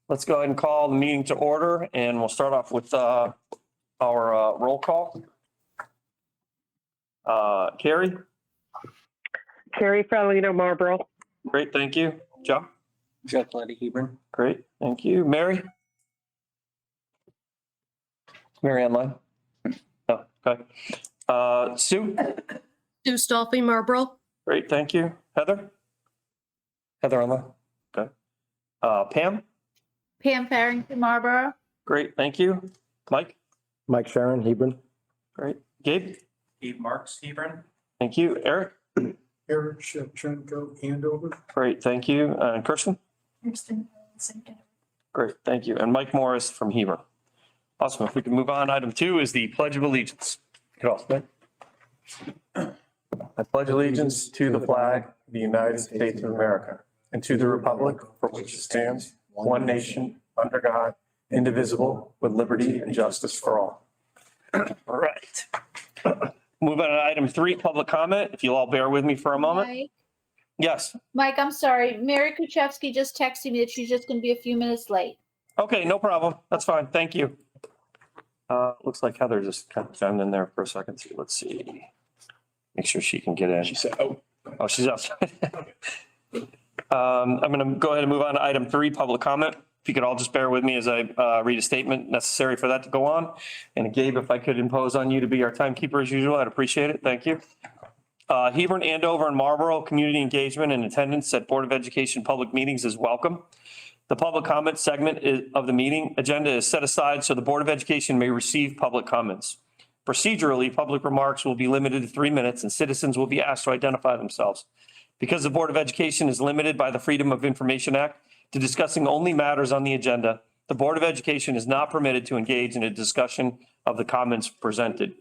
Let's go ahead and call the meeting to order, and we'll start off with our roll call. Carrie? Carrie Fralino Marlboro. Great, thank you. Joe? Jeff Letty Hebron. Great, thank you. Mary? Mary online? Oh, okay. Sue? Sue Stolfi Marlboro. Great, thank you. Heather? Heather online? Okay. Pam? Pam Farrington Marlboro. Great, thank you. Mike? Mike Sharon Hebron. Great. Gabe? Gabe Marks, Hebron. Thank you. Eric? Eric Shevchenko, Andover. Great, thank you. And Kirsten? Great, thank you. And Mike Morris from Hebron. Awesome. If we can move on. Item 2 is the Pledge of Allegiance. Get off, man. I pledge allegiance to the flag of the United States of America and to the republic for which it stands, one nation, under God, indivisible, with liberty and justice for all. All right. Move on to item 3, public comment. If you'll all bear with me for a moment. Yes. Mike, I'm sorry. Mary Kuchevsky just texted me that she's just going to be a few minutes late. Okay, no problem. That's fine. Thank you. Looks like Heather just kind of chimed in there for a second. Let's see. Make sure she can get in. She said, oh. Oh, she's up. I'm going to go ahead and move on to item 3, public comment. If you could all just bear with me as I read a statement necessary for that to go on. And Gabe, if I could impose on you to be our timekeeper as usual, I'd appreciate it. Thank you. Hebron, Andover, and Marlboro community engagement and attendance at Board of Education public meetings is welcome. The public comment segment of the meeting agenda is set aside so the Board of Education may receive public comments. Procedurally, public remarks will be limited to 3 minutes and citizens will be asked to identify themselves. Because the Board of Education is limited by the Freedom of Information Act to discussing only matters on the agenda, the Board of Education is not permitted to engage in a discussion of the comments presented.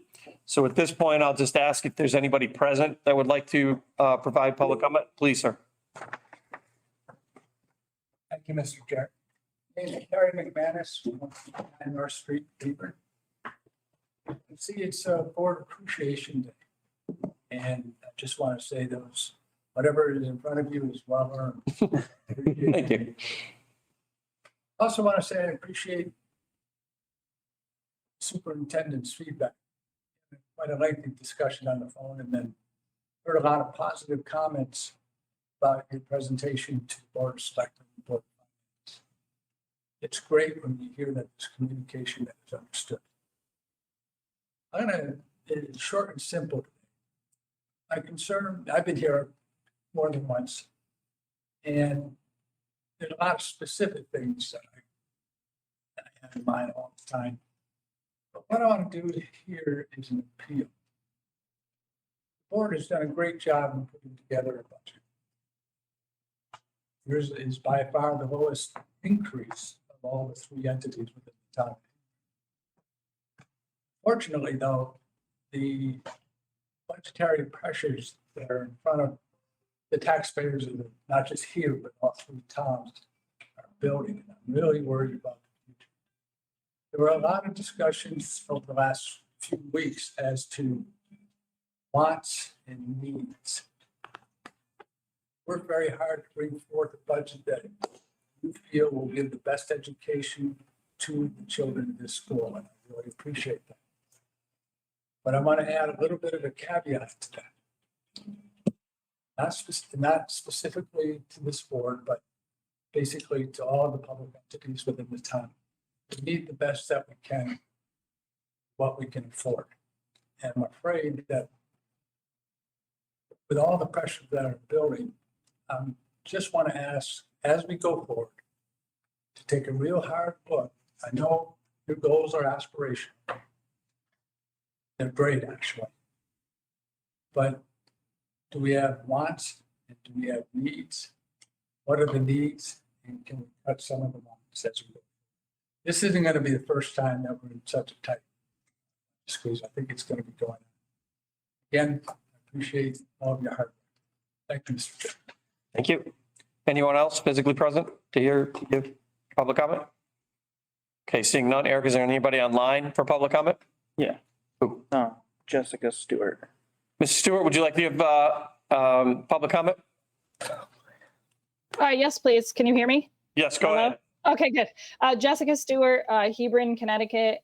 So at this point, I'll just ask if there's anybody present that would like to provide public comment. Please, sir. Thank you, Mr. Chair. Hey, Harry McManus, 159 North Street, Hebron. See, it's Board Appreciation Day. And I just want to say those, whatever is in front of you is well earned. Thank you. I also want to say I appreciate superintendent's feedback. Quite a lengthy discussion on the phone, and then heard a lot of positive comments about your presentation to the Board of Selectmen and Board of Finance. It's great when you hear that this communication is understood. I'm gonna, it's short and simple. My concern, I've been here more than once, and there's a lot of specific things that I have in mind all the time. But what I want to do here is an appeal. The board has done a great job in putting together a budget. Yours is by far the lowest increase of all the 3 entities within the town. Fortunately, though, the budgetary pressures that are in front of the taxpayers, of not just here, but all 3 towns, are building. And I'm really worried about the future. There were a lot of discussions over the last few weeks as to wants and needs. Worked very hard to bring forth a budget that you feel will give the best education to the children of this school, and I really appreciate that. But I want to add a little bit of a caveat to that. Not specifically to this board, but basically to all the public entities within the town. We need the best that we can, what we can afford. And I'm afraid that with all the pressures that are building, just want to ask, as we go forward, to take a real hard look. I know your goals are aspirational. They're great, actually. But do we have wants and do we have needs? What are the needs, and can we cut some of the wants as we go? This isn't going to be the first time that we're in such a tight squeeze. I think it's going to be going on. Again, I appreciate all of your hard work. Thank you, Mr. Chair. Thank you. Anyone else physically present to give public comment? Okay, seeing none. Eric, is there anybody online for public comment? Yeah. Who? Jessica Stewart. Mr. Stewart, would you like to give public comment? Yes, please. Can you hear me? Yes, go Hello? ahead. Okay, good. Jessica Stewart, Hebron, Connecticut.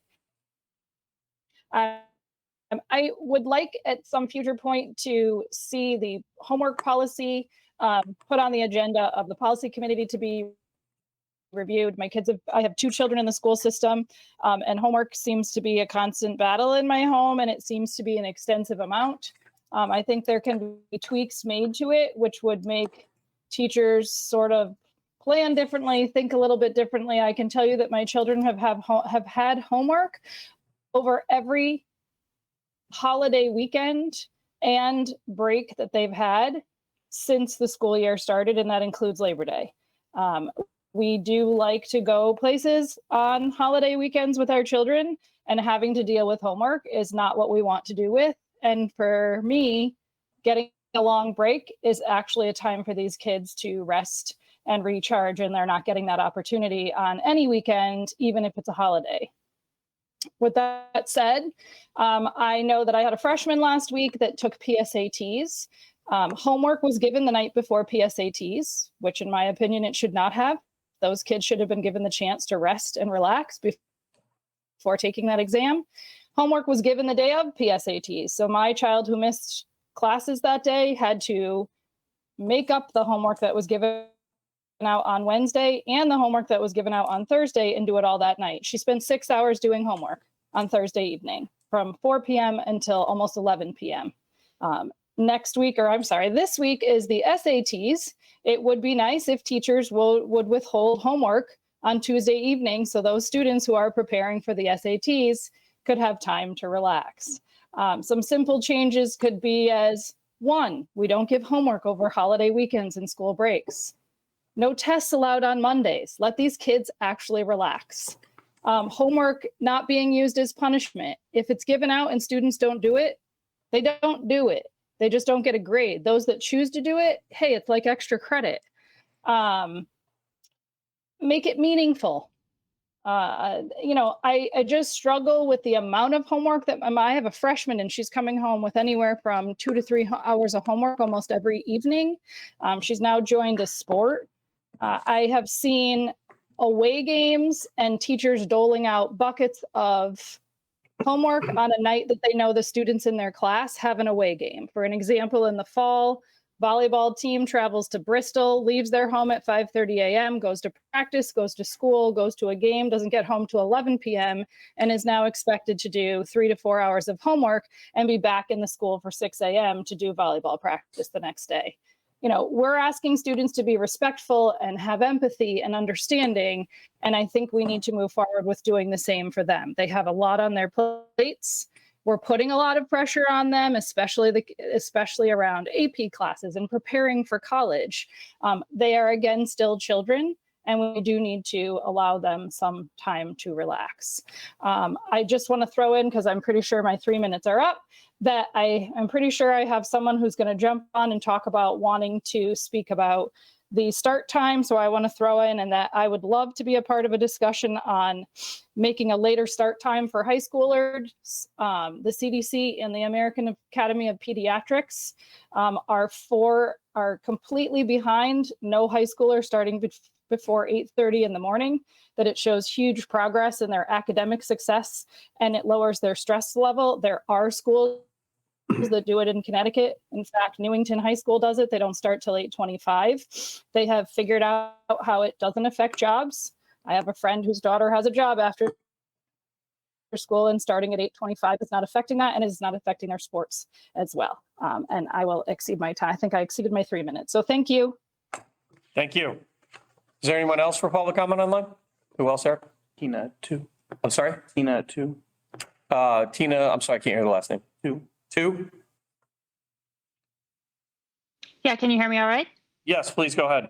I would like at some future point to see the homework policy put on the agenda of the policy committee to be reviewed. I have 2 children in the school system, and homework seems to be a constant battle in my home, and it seems to be an extensive amount. I think there can be tweaks made to it, which would make teachers sort of plan differently, think a little bit differently. I can tell you that my children have had homework over every holiday weekend and break that they've had since the school year started, and that includes Labor Day. We do like to go places on holiday weekends with our children, and having to deal with homework is not what we want to do with. And for me, getting a long break is actually a time for these kids to rest and recharge, and they're not getting that opportunity on any weekend, even if it's a holiday. With that said, I know that I had a freshman last week that took PSATs. Homework was given the night before PSATs, which in my opinion, it should not have. Those kids should have been given the chance to rest and relax before taking that exam. Homework was given the day of PSATs. So my child who missed classes that day had to make up the homework that was given out on Wednesday and the homework that was given out on Thursday and do it all that night. She spent 6 hours doing homework on Thursday evening from 4 p.m. until almost 11 p.m. This week is the SATs. It would be nice if teachers would withhold homework on Tuesday evening so those students who are preparing for the SATs could have time to relax. Some simple changes could be as 1, we don't give homework over holiday weekends and school breaks. No tests allowed on Mondays. Let these kids actually relax. Homework not being used as punishment. If it's given out and students don't do it, they don't do it. They just don't get a grade. Those that choose to do it, hey, it's like extra credit. Make it meaningful. I just struggle with the amount of homework that I have a freshman and she's coming home with anywhere from 2 to 3 hours of homework almost every evening. She's now joined a sport. I have seen away games and teachers doling out buckets of homework on a night that they know the students in their class have an away game. For an example, in the fall, volleyball team travels to Bristol, leaves their home at 5:30 a.m., goes to practice, goes to school, goes to a game, doesn't get home till 11 p.m., and is now expected to do 3 to 4 hours of homework and be back in the school for 6 a.m. to do volleyball practice the next day. We're asking students to be respectful and have empathy and understanding, and I think we need to move forward with doing the same for them. They have a lot on their plates. We're putting a lot of pressure on them, especially around AP classes and preparing for college. They are, again, still children, and we do need to allow them some time to relax. I just want to throw in, because I'm pretty sure my 3 minutes are up, that I'm pretty sure I have someone who's going to jump on and talk about wanting to speak about the start time. So I want to throw in and that I would love to be a part of a discussion on making a later start time for high schoolers. The CDC and the American Academy of Pediatrics are completely behind no high schooler starting before 8:30 in the morning, that it shows huge progress in their academic success and it lowers their stress level. There are schools that do it in Connecticut. In fact, Newington High School does it. They don't start till 8:25. They have figured out how it doesn't affect jobs. I have a friend whose daughter has a job after school and starting at 8:25 is not affecting that, and it is not affecting their sports as well. And I will exceed my time. I think I exceeded my 3 minutes. So thank you. Thank you. Is there anyone else for public comment online? Who else, Eric? Tina, 2. I'm sorry? Tina, 2. Tina, I'm sorry, I can't hear the last name. 2? Yeah, can you hear me all right? Yes, please go ahead.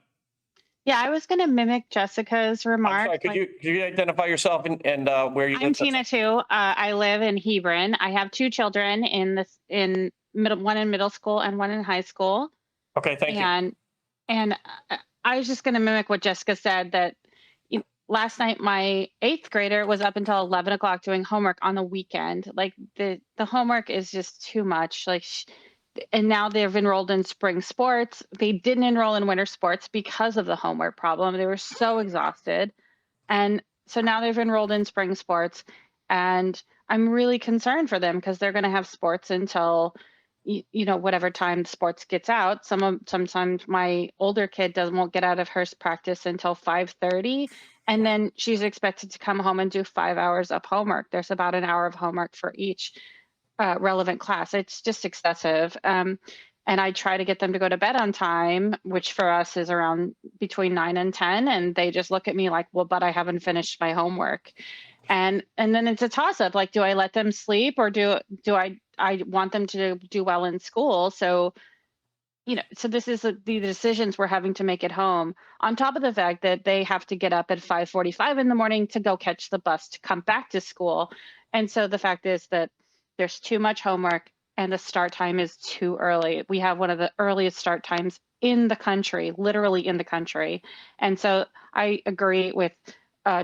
Yeah, I was going to mimic Jessica's I'm remarks. sorry, could you identify yourself and where you live? I'm Tina too. I live in Hebron. I have 2 children one in middle school and one in high school. Okay, thank you. And I was just going to mimic what Jessica said, that last night my 8th grader was up until 11 o'clock doing homework on the weekend. Like the homework is just too much. And now they've enrolled in spring sports. They didn't enroll in winter sports because of the homework problem. They were so exhausted. And so now they've enrolled in spring sports, and I'm really concerned for them because they're going to have sports until whatever time sports gets out. Sometimes my older kid won't get out of her practice until 5:30, and then she's expected to come home and do 5 hours of homework. There's about an hour of homework for each relevant class. It's just excessive. And I try to get them to go to bed on time, which for us is around between 9 and 10. And they just look at me like, well, but I haven't finished my homework. And then it's a toss up. Like, do I let them sleep, or do I want them to do well in school? So, so this is the decisions we're having to make at home, on top of the fact that they have to get up at 5:45 in the morning to go catch the bus to come back to school. And so the fact is that there's too much homework and the start time is too early. We have one of the earliest start times in the country, literally in the country. And so I agree with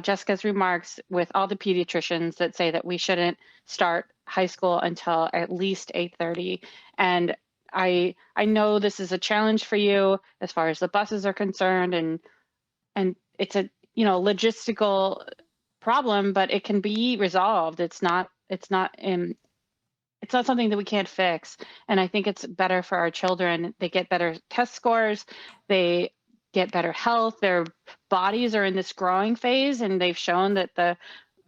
Jessica's remarks with all the pediatricians that say that we shouldn't start high school until at least 8:30. And I know this is a challenge for you as far as the buses are concerned, and it's a logistical problem, but it can be resolved. It's not something that we can't fix. And I think it's better for our children. They get better test scores, they get better health, their bodies are in this growing phase, and they've shown that the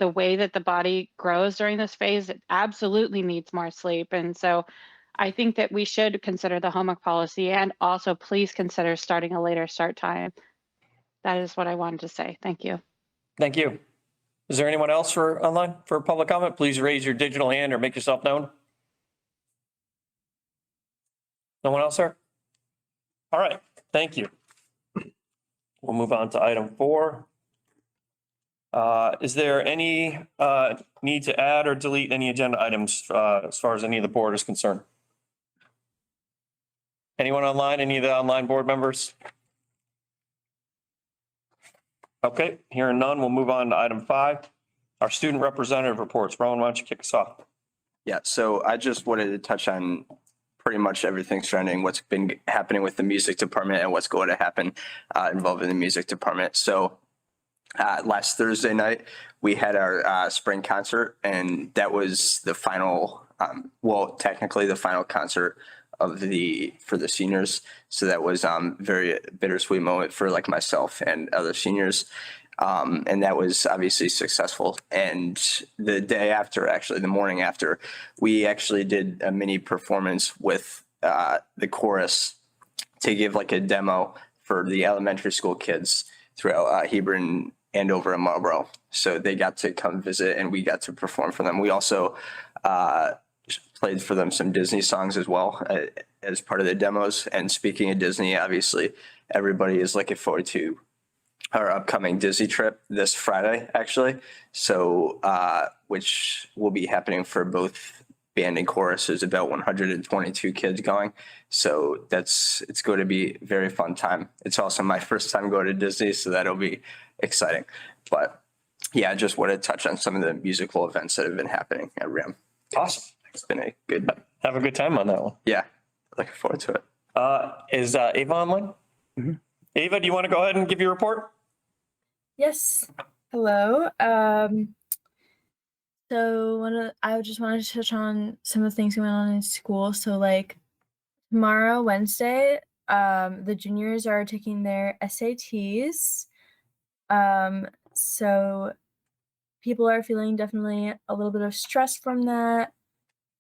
way that the body grows during this phase, it absolutely needs more sleep. And so I think that we should consider the homework policy, and also please consider starting a later start time. That is what I wanted to say. Thank you. Thank you. Is there anyone else for online for public comment? Please raise your digital hand or make yourself known. No one else, sir? All right, thank you. We'll move on to item 4. Is there any need to add or delete any agenda items as far as any of the board is concerned? Anyone online, any of the online board members? Okay, hearing none, we'll move on to item 5. Our student representative reports. Rowan, why don't you kick us off? Yeah, so I just wanted to touch on pretty much everything surrounding what's been happening with the music department and what's going to happen involving the music department. So last Thursday night, we had our spring concert, and that was the final, technically the final concert for the seniors. So that was very bittersweet moment for like myself and other seniors. And that was obviously successful. And the day after, actually the morning after, we actually did a mini performance with the chorus to give like a demo for the elementary school kids throughout Hebron and over in Marlboro. So they got to come visit and we got to perform for them. We also played for them some Disney songs as well as part of the demos. And speaking of Disney, obviously everybody is looking forward to our upcoming Disney trip this Friday, actually. So, which will be happening for both band and chorus. There's about 122 kids going. So it's going to be a very fun time. It's also my first time going to Disney, so that'll be exciting. But yeah, I just wanted to touch on some of the musical events that have been happening at RHAM. Awesome. It's been a good, Have a good time on that one. yeah, looking forward to it. Is Ava online? Mhm. Ava, do you want to go ahead and give your report? Yes. Hello. So I just wanted to touch on some of the things going on in school. So like tomorrow, Wednesday, the juniors are taking their SATs. So people are feeling definitely a little bit of stress from that.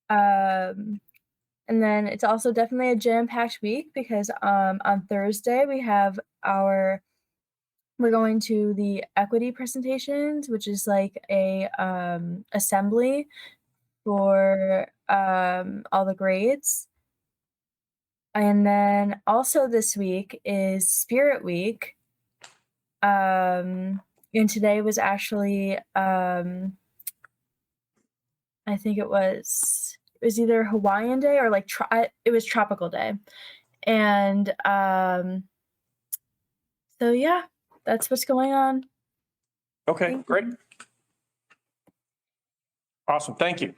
And then it's also definitely a jam-packed week because on Thursday we're going to the equity presentations, which is like a assembly for all the grades. And then also this week is Spirit Week. And today was actually I think it was either Hawaiian Day or like it was Tropical Day. And so yeah, that's what's going on. Okay, great. Awesome, thank you.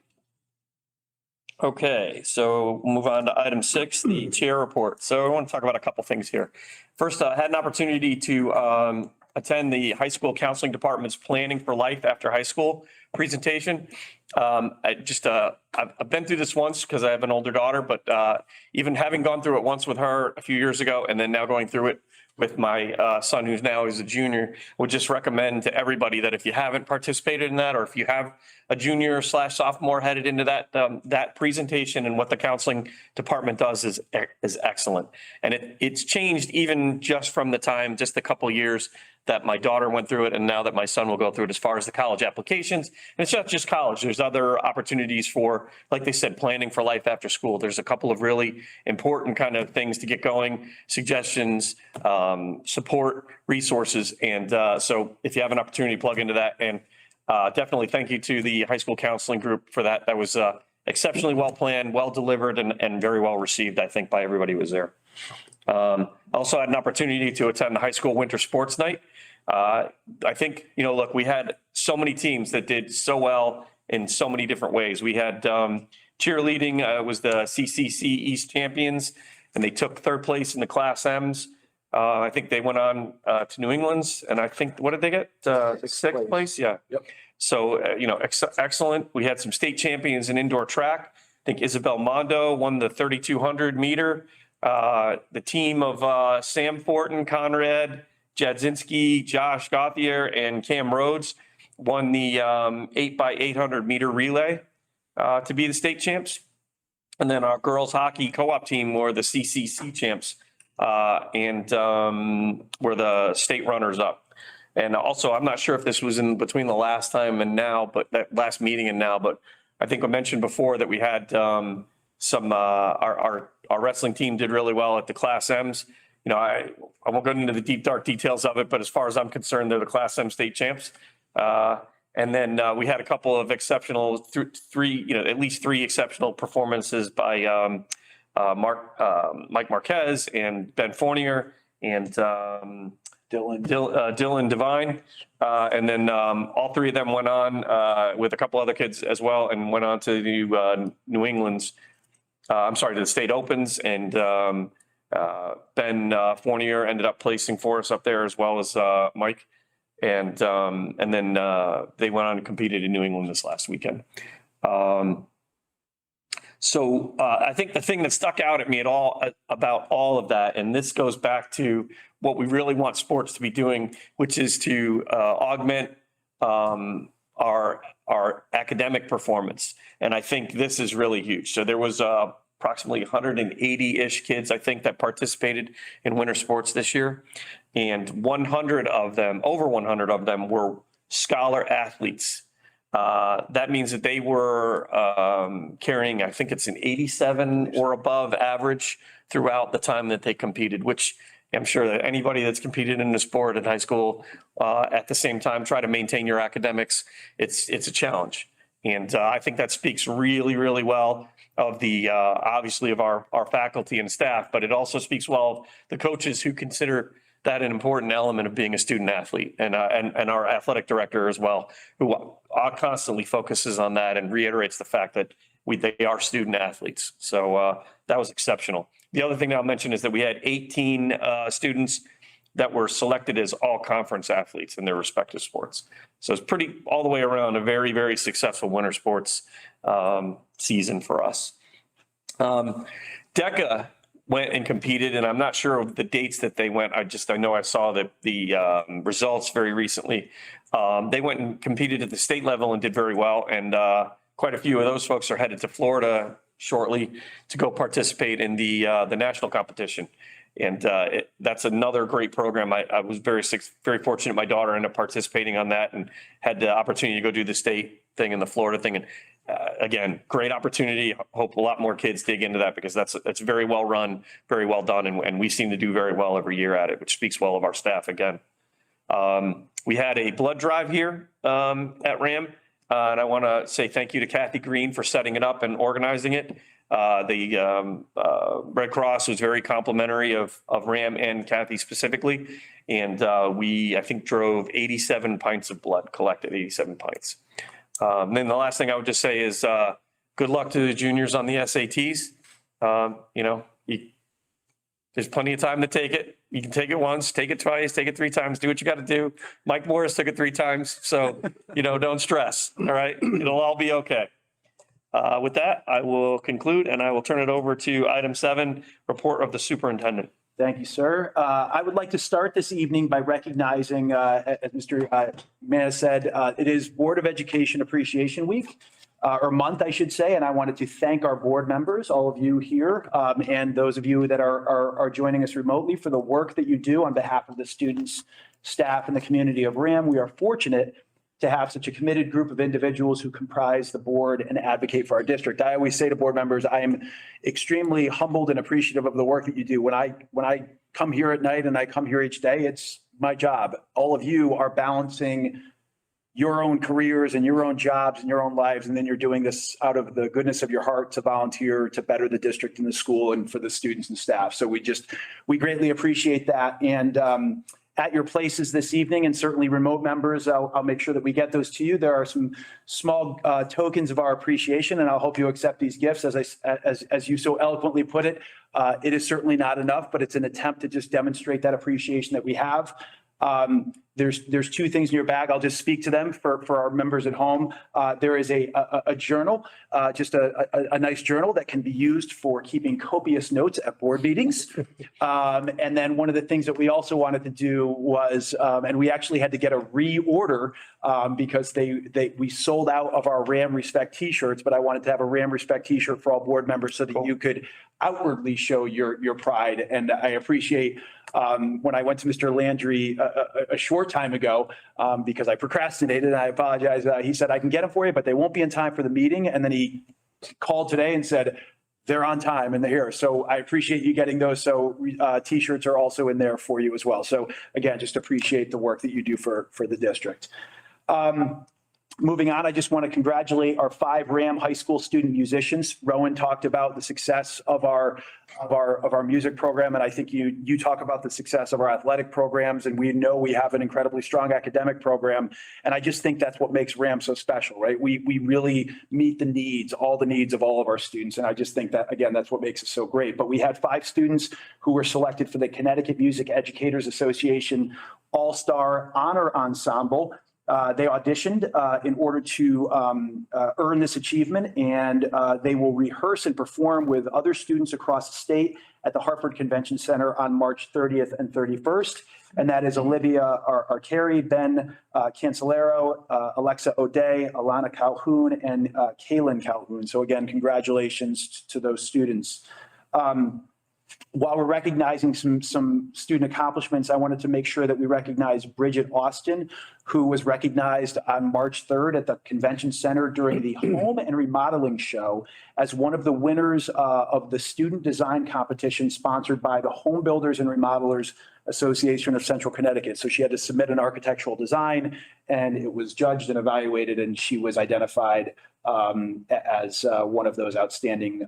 Okay, so we'll move on to item 6, the chair report. So I want to talk about a couple things here. First, I had an opportunity to attend the high school counseling department's Planning for Life After High School presentation. I've been through this once because I have an older daughter, but even having gone through it once with her a few years ago and then now going through it with my son, who's now is a junior, would just recommend to everybody that if you haven't participated in that, or if you have a junior / sophomore headed into that presentation, and what the counseling department does is excellent. And it's changed even just from the time, just a couple of years that my daughter went through it, and now that my son will go through it as far as the college applications. And it's not just college. There's other opportunities for, like they said, planning for life after school. There's a couple of really important kind of things to get going, suggestions, support, resources. And so if you have an opportunity, plug into that. And definitely thank you to the high school counseling group for that. That was exceptionally well planned, well delivered, and very well received, I think, by everybody who was there. Also had an opportunity to attend the high school winter sports night. I think, look, we had so many teams that did so well in so many different ways. We had cheerleading, was the CCC East champions, and they took third place in the Class M's. I think they went on to New England's, and I think, what did they get? Sixth place? Yeah. Yep. So, excellent. We had some state champions in indoor track. I think Isabel Mondo won the 3,200 meter. The team of Sam Fortin, Conrad Jadzinski, Josh Gauthier, and Cam Rhodes won the 8x800 meter relay to be the state champs. And then our girls hockey co-op team were the CCC champs and were the state runners up. And also, I'm not sure if this was in between the last time and now, but that last meeting and now, but I think I mentioned before that we had some, our wrestling team did really well at the Class M's. I won't go into the deep, dark details of it, but as far as I'm concerned, they're the Class M state champs. And then we had a couple of exceptional, at least three exceptional performances by Mike Marquez and Ben Fournier and Dylan Devine. And then all three of them went on with a couple other kids as well and went on to the New England's, to the state opens, and Ben Fournier ended up placing for us up there as well as Mike. And then they went on and competed in New England this last weekend. So I think the thing that stuck out at me about all of that, and this goes back to what we really want sports to be doing, which is to augment our academic performance. And I think this is really huge. So there was approximately 180-ish kids, I think, that participated in winter sports this year. And over 100 of them were scholar athletes. That means that they were carrying, I think it's an 87 or above average throughout the time that they competed, which I'm sure that anybody that's competed in a sport in high school at the same time, try to maintain your academics, it's a challenge. And I think that speaks really, really well of the, obviously of our faculty and staff, but it also speaks well of the coaches who consider that an important element of being a student athlete, and our athletic director as well, who constantly focuses on that and reiterates the fact that they are student athletes. So that was exceptional. The other thing I'll mention is that we had 18 students that were selected as all conference athletes in their respective sports. So it's pretty all the way around a very, very successful winter sports season for us. DECA went and competed, and I'm not sure of the dates that they went. I know I saw the results very recently. They went and competed at the state level and did very well. And quite a few of those folks are headed to Florida shortly to go participate in the national competition. And that's another great program. I was very fortunate. My daughter ended up participating on that and had the opportunity to go do the state thing and the Florida thing. And again, great opportunity. Hope a lot more kids dig into that, because that's very well run, very well done. And we seem to do very well every year at it, which speaks well of our staff again. We had a blood drive here at RHAM. And I want to say thank you to Kathy Green for setting it up and organizing it. The Red Cross was very complimentary of RHAM and Kathy specifically. And I think, drove 87 pints of blood, collected 87 pints. And then the last thing I would just say is good luck to the juniors on the SATs. There's plenty of time to take it. You can take it once, take it twice, take it 3 times, do what you got to do. Mike Morris took it 3 times. So, don't stress. All right. It'll all be okay. With that, I will conclude and I will turn it over to item 7, report of the superintendent. Thank you, sir. I would like to start this evening by recognizing, as Mr. Mann said, it is Board of Education Appreciation Week, or month, I should say, and I wanted to thank our board members, all of you here, and those of you that are joining us remotely for the work that you do on behalf of the students, staff, and the community of RHAM. We are fortunate to have such a committed group of individuals who comprise the board and advocate for our district. I always say to board members, I am extremely humbled and appreciative of the work that you do. When I come here at night and I come here each day, it's my job. All of you are balancing your own careers and your own jobs and your own lives, and then you're doing this out of the goodness of your heart to volunteer to better the district and the school and for the students and staff. So we greatly appreciate that. And at your places this evening, and certainly remote members, I'll make sure that we get those to you. There are some small tokens of our appreciation, and I'll hope you accept these gifts. As you so eloquently put it, it is certainly not enough, but it's an attempt to just demonstrate that appreciation that we have. There's 2 things in your bag. I'll just speak to them for our members at home. There is a journal, just a nice journal that can be used for keeping copious notes at board meetings. And then one of the things that we also wanted to do was, and we actually had to get a reorder because we sold out of our RHAM Respect t-shirts, but I wanted to have a RHAM Respect t-shirt for all board members so that you could outwardly show your pride. And I appreciate when I went to Mr. Landry a short time ago, because I procrastinated and I apologize. He said, I can get them for you, but they won't be in time for the meeting. And then he called today and said, they're on time and they're here. So I appreciate you getting those. So t-shirts are also in there for you as well. So again, just appreciate the work that you do for the district. Moving on, I just want to congratulate our 5 RHAM high school student musicians. Rowan talked about the success of our music program, and I think you talk about the success of our athletic programs, and we know we have an incredibly strong academic program, and I just think that's what makes RHAM so special, right? We really meet all the needs of all of our students, and I just think that, again, that's what makes it so great. But we had 5 students who were selected for the Connecticut Music Educators Association All-Star Honor Ensemble. They auditioned in order to earn this achievement, and they will rehearse and perform with other students across the state at the Hartford Convention Center on March 30th and 31st. And that is Olivia Arcari, Ben Cancelero, Alexa O'Day, Alana Calhoun, and Kaylin Calhoun. So again, congratulations to those students. While we're recognizing some student accomplishments, I wanted to make sure that we recognize Bridget Austin, who was recognized on March 3rd at the Convention Center during the Home and Remodeling Show as one of the winners of the student design competition sponsored by the Home Builders and Remodelers Association of Central Connecticut. So she had to submit an architectural design, and it was judged and evaluated, and she was identified as one of those outstanding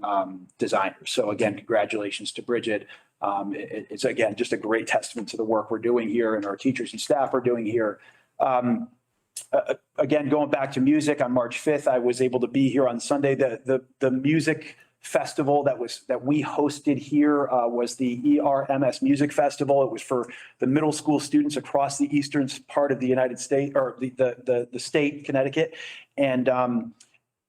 designers. So again, congratulations to Bridget. It's again, just a great testament to the work we're doing here and our teachers and staff are doing here. Again, going back to music, on March 5th, I was able to be here on Sunday. The music festival that we hosted here was the ERMS Music Festival. It was for the middle school students across the eastern part of the United States, or the state, Connecticut. And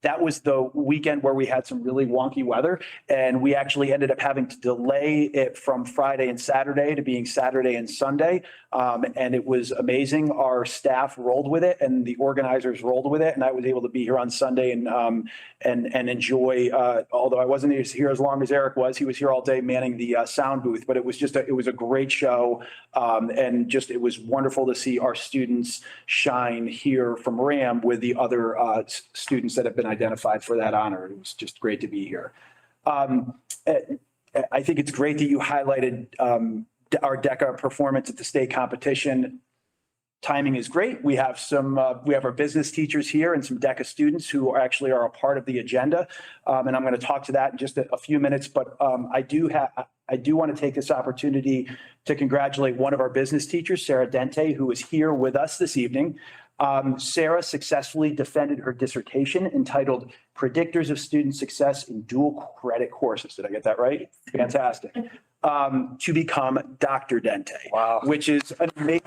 that was the weekend where we had some really wonky weather, and we actually ended up having to delay it from Friday and Saturday to being Saturday and Sunday. And it was amazing. Our staff rolled with it and the organizers rolled with it. And I was able to be here on Sunday and enjoy, although I wasn't here as long as Eric was, he was here all day manning the sound booth, but it was a great show. And it was wonderful to see our students shine here from RHAM with the other students that have been identified for that honor. It was just great to be here. I think it's great that you highlighted our DECA performance at the state competition. Timing is great. We have our business teachers here and some DECA students who actually are a part of the agenda. And I'm going to talk to that in just a few minutes, but I do want to take this opportunity to congratulate one of our business teachers, Sarah Dente, who is here with us this evening. Sarah successfully defended her dissertation entitled predictors of student success in dual credit courses. Did I get that right? Fantastic. To become Dr. Dente. Wow. Which is an amazing.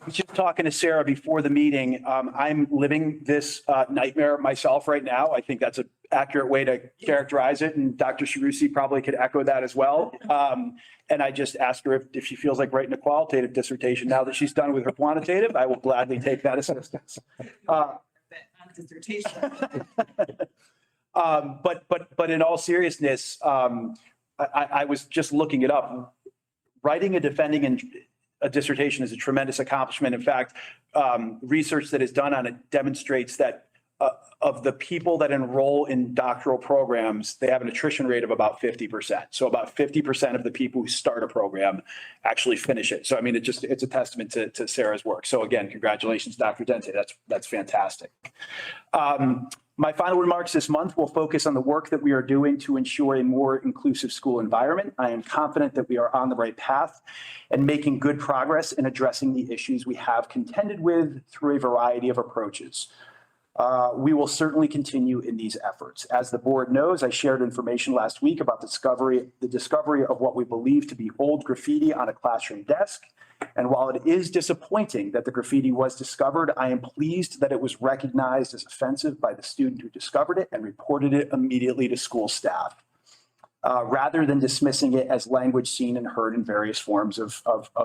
Just talking to Sarah before the meeting, I'm living this nightmare myself right now. I think that's an accurate way to characterize it, and Dr. Sharusi probably could echo that as well. And I just asked her if she feels like writing a qualitative dissertation now that she's done with her quantitative. I will gladly take that assistance. But in all seriousness, I was just looking it up. Writing and defending a dissertation is a tremendous accomplishment. In fact, research that is done on it demonstrates that of the people that enroll in doctoral programs, they have an attrition rate of about 50%. So about 50% of the people who start a program actually finish it. So I mean, it's a testament to Sarah's work. So again, congratulations, Dr. Dente. That's fantastic. My final remarks this month will focus on the work that we are doing to ensure a more inclusive school environment. I am confident that we are on the right path and making good progress in addressing the issues we have contended with through a variety of approaches. We will certainly continue in these efforts. As the board knows, I shared information last week about the discovery of what we believe to be old graffiti on a classroom desk. And while it is disappointing that the graffiti was discovered, I am pleased that it was recognized as offensive by the student who discovered it and reported it immediately to school staff, rather than dismissing it as language seen and heard in various forms of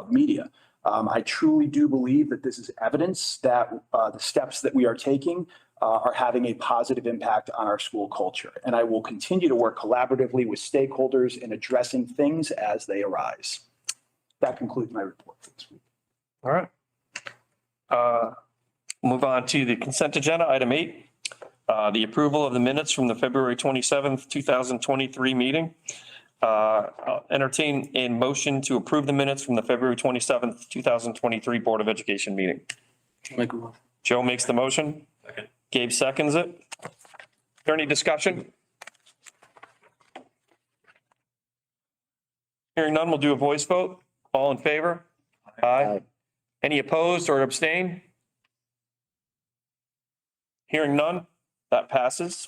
media. I truly do believe that this is evidence that the steps that we are taking are having a positive impact on our school culture. And I will continue to work collaboratively with stakeholders in addressing things as they arise. That concludes my report for this week. All right. Move on to the consent agenda, item 8. The approval of the minutes from the February 27th, 2023 meeting. I'll entertain a motion to approve the minutes from the February 27th, 2023 Board of Education meeting. Joe makes the motion. Second. Gabe seconds it. Is there any discussion? Hearing none, we'll do a voice vote. All in favor? Aye. Any opposed or abstain? Hearing none, that passes.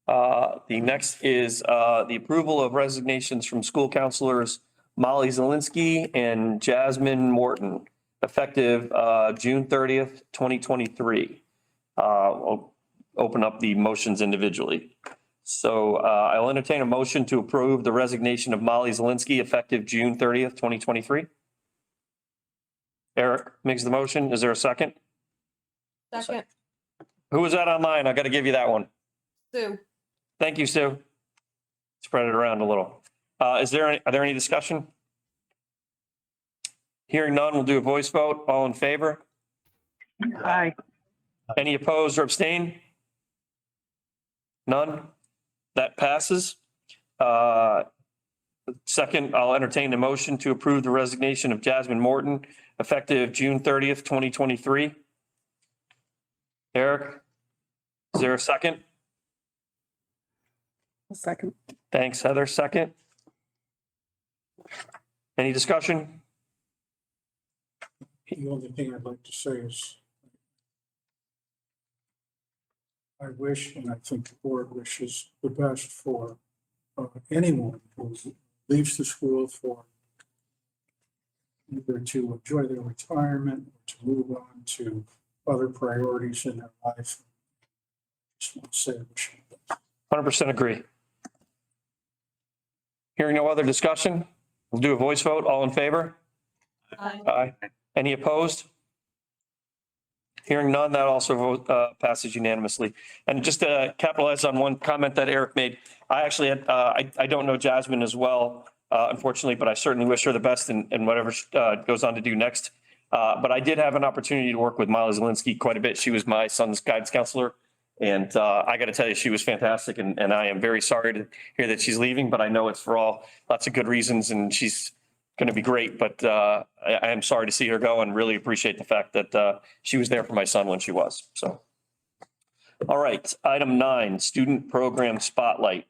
The next is the approval of resignations from school counselors Molly Zielinski and Jasmine Morton, effective June 30th, 2023. I'll open up the motions individually. So I'll entertain a motion to approve the resignation of Molly Zielinski, effective June 30th, 2023. Eric makes the motion. Is there a second? Second. Who was that online? I got to give you that one. Sue. Thank you, Sue. Spread it around a little. Are there any discussion? Hearing none, we'll do a voice vote. All in favor? Aye. Any opposed or abstain? None? That passes. Second, I'll entertain a motion to approve the resignation of Jasmine Morton, effective June 30th, 2023. Eric, is there a second? Second. Thanks, Heather. Second. Any discussion? The only thing I'd like to say is I wish, and I think the board wishes the best for anyone who leaves the school for either to enjoy their retirement or to move on to other priorities in their life. Just want to say I wish them the best. 100% agree. Hearing no other discussion, we'll do a voice vote. All in favor? Aye. Aye. Any opposed? Hearing none, that also passes unanimously. And just to capitalize on one comment that Eric made, I actually had, I don't know Jasmine as well, unfortunately, but I certainly wish her the best in whatever goes on to do next. But I did have an opportunity to work with Molly Zielinski quite a bit. She was my son's guidance counselor. And I got to tell you, she was fantastic. And I am very sorry to hear that she's leaving, but I know it's for lots of good reasons, and she's going to be great. But I am sorry to see her go, and really appreciate the fact that she was there for my son when she was. So, all right. Item 9, student program spotlight.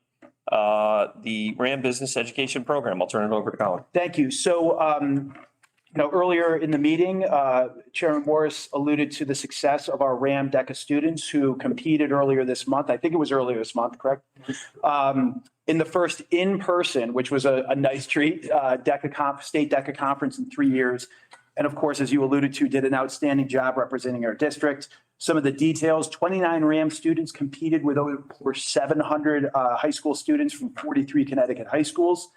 The RHAM Business Education Program. I'll turn it over to Colin. Thank you. So Earlier in the meeting, Chairman Morris alluded to the success of our RHAM DECA students who competed earlier this month. I think it was earlier this month, correct? In the first in-person, which was a nice treat, state DECA conference in 3 years. And of course, as you alluded to, did an outstanding job representing our district. Some of the details, 29 RHAM students competed with over 700 high school students from 43 Connecticut high schools.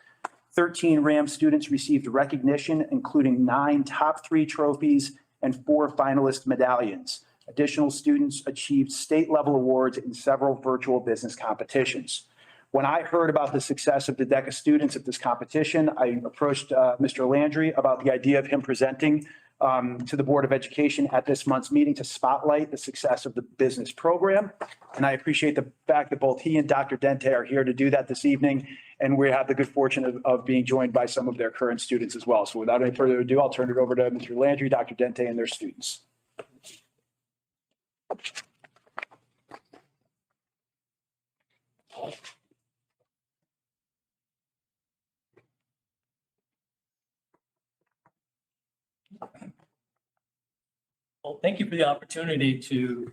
13 RHAM students received recognition, including 9 top 3 trophies and 4 finalist medallions. Additional students achieved state-level awards in several virtual business competitions. When I heard about the success of the DECA students at this competition, I approached Mr. Landry about the idea of him presenting to the Board of Education at this month's meeting to spotlight the success of the business program. And I appreciate the fact that both he and Dr. Dente are here to do that this evening. And we have the good fortune of being joined by some of their current students as well. So without any further ado, I'll turn it over to Mr. Landry, Dr. Dente, and their students. Well, thank you for the opportunity to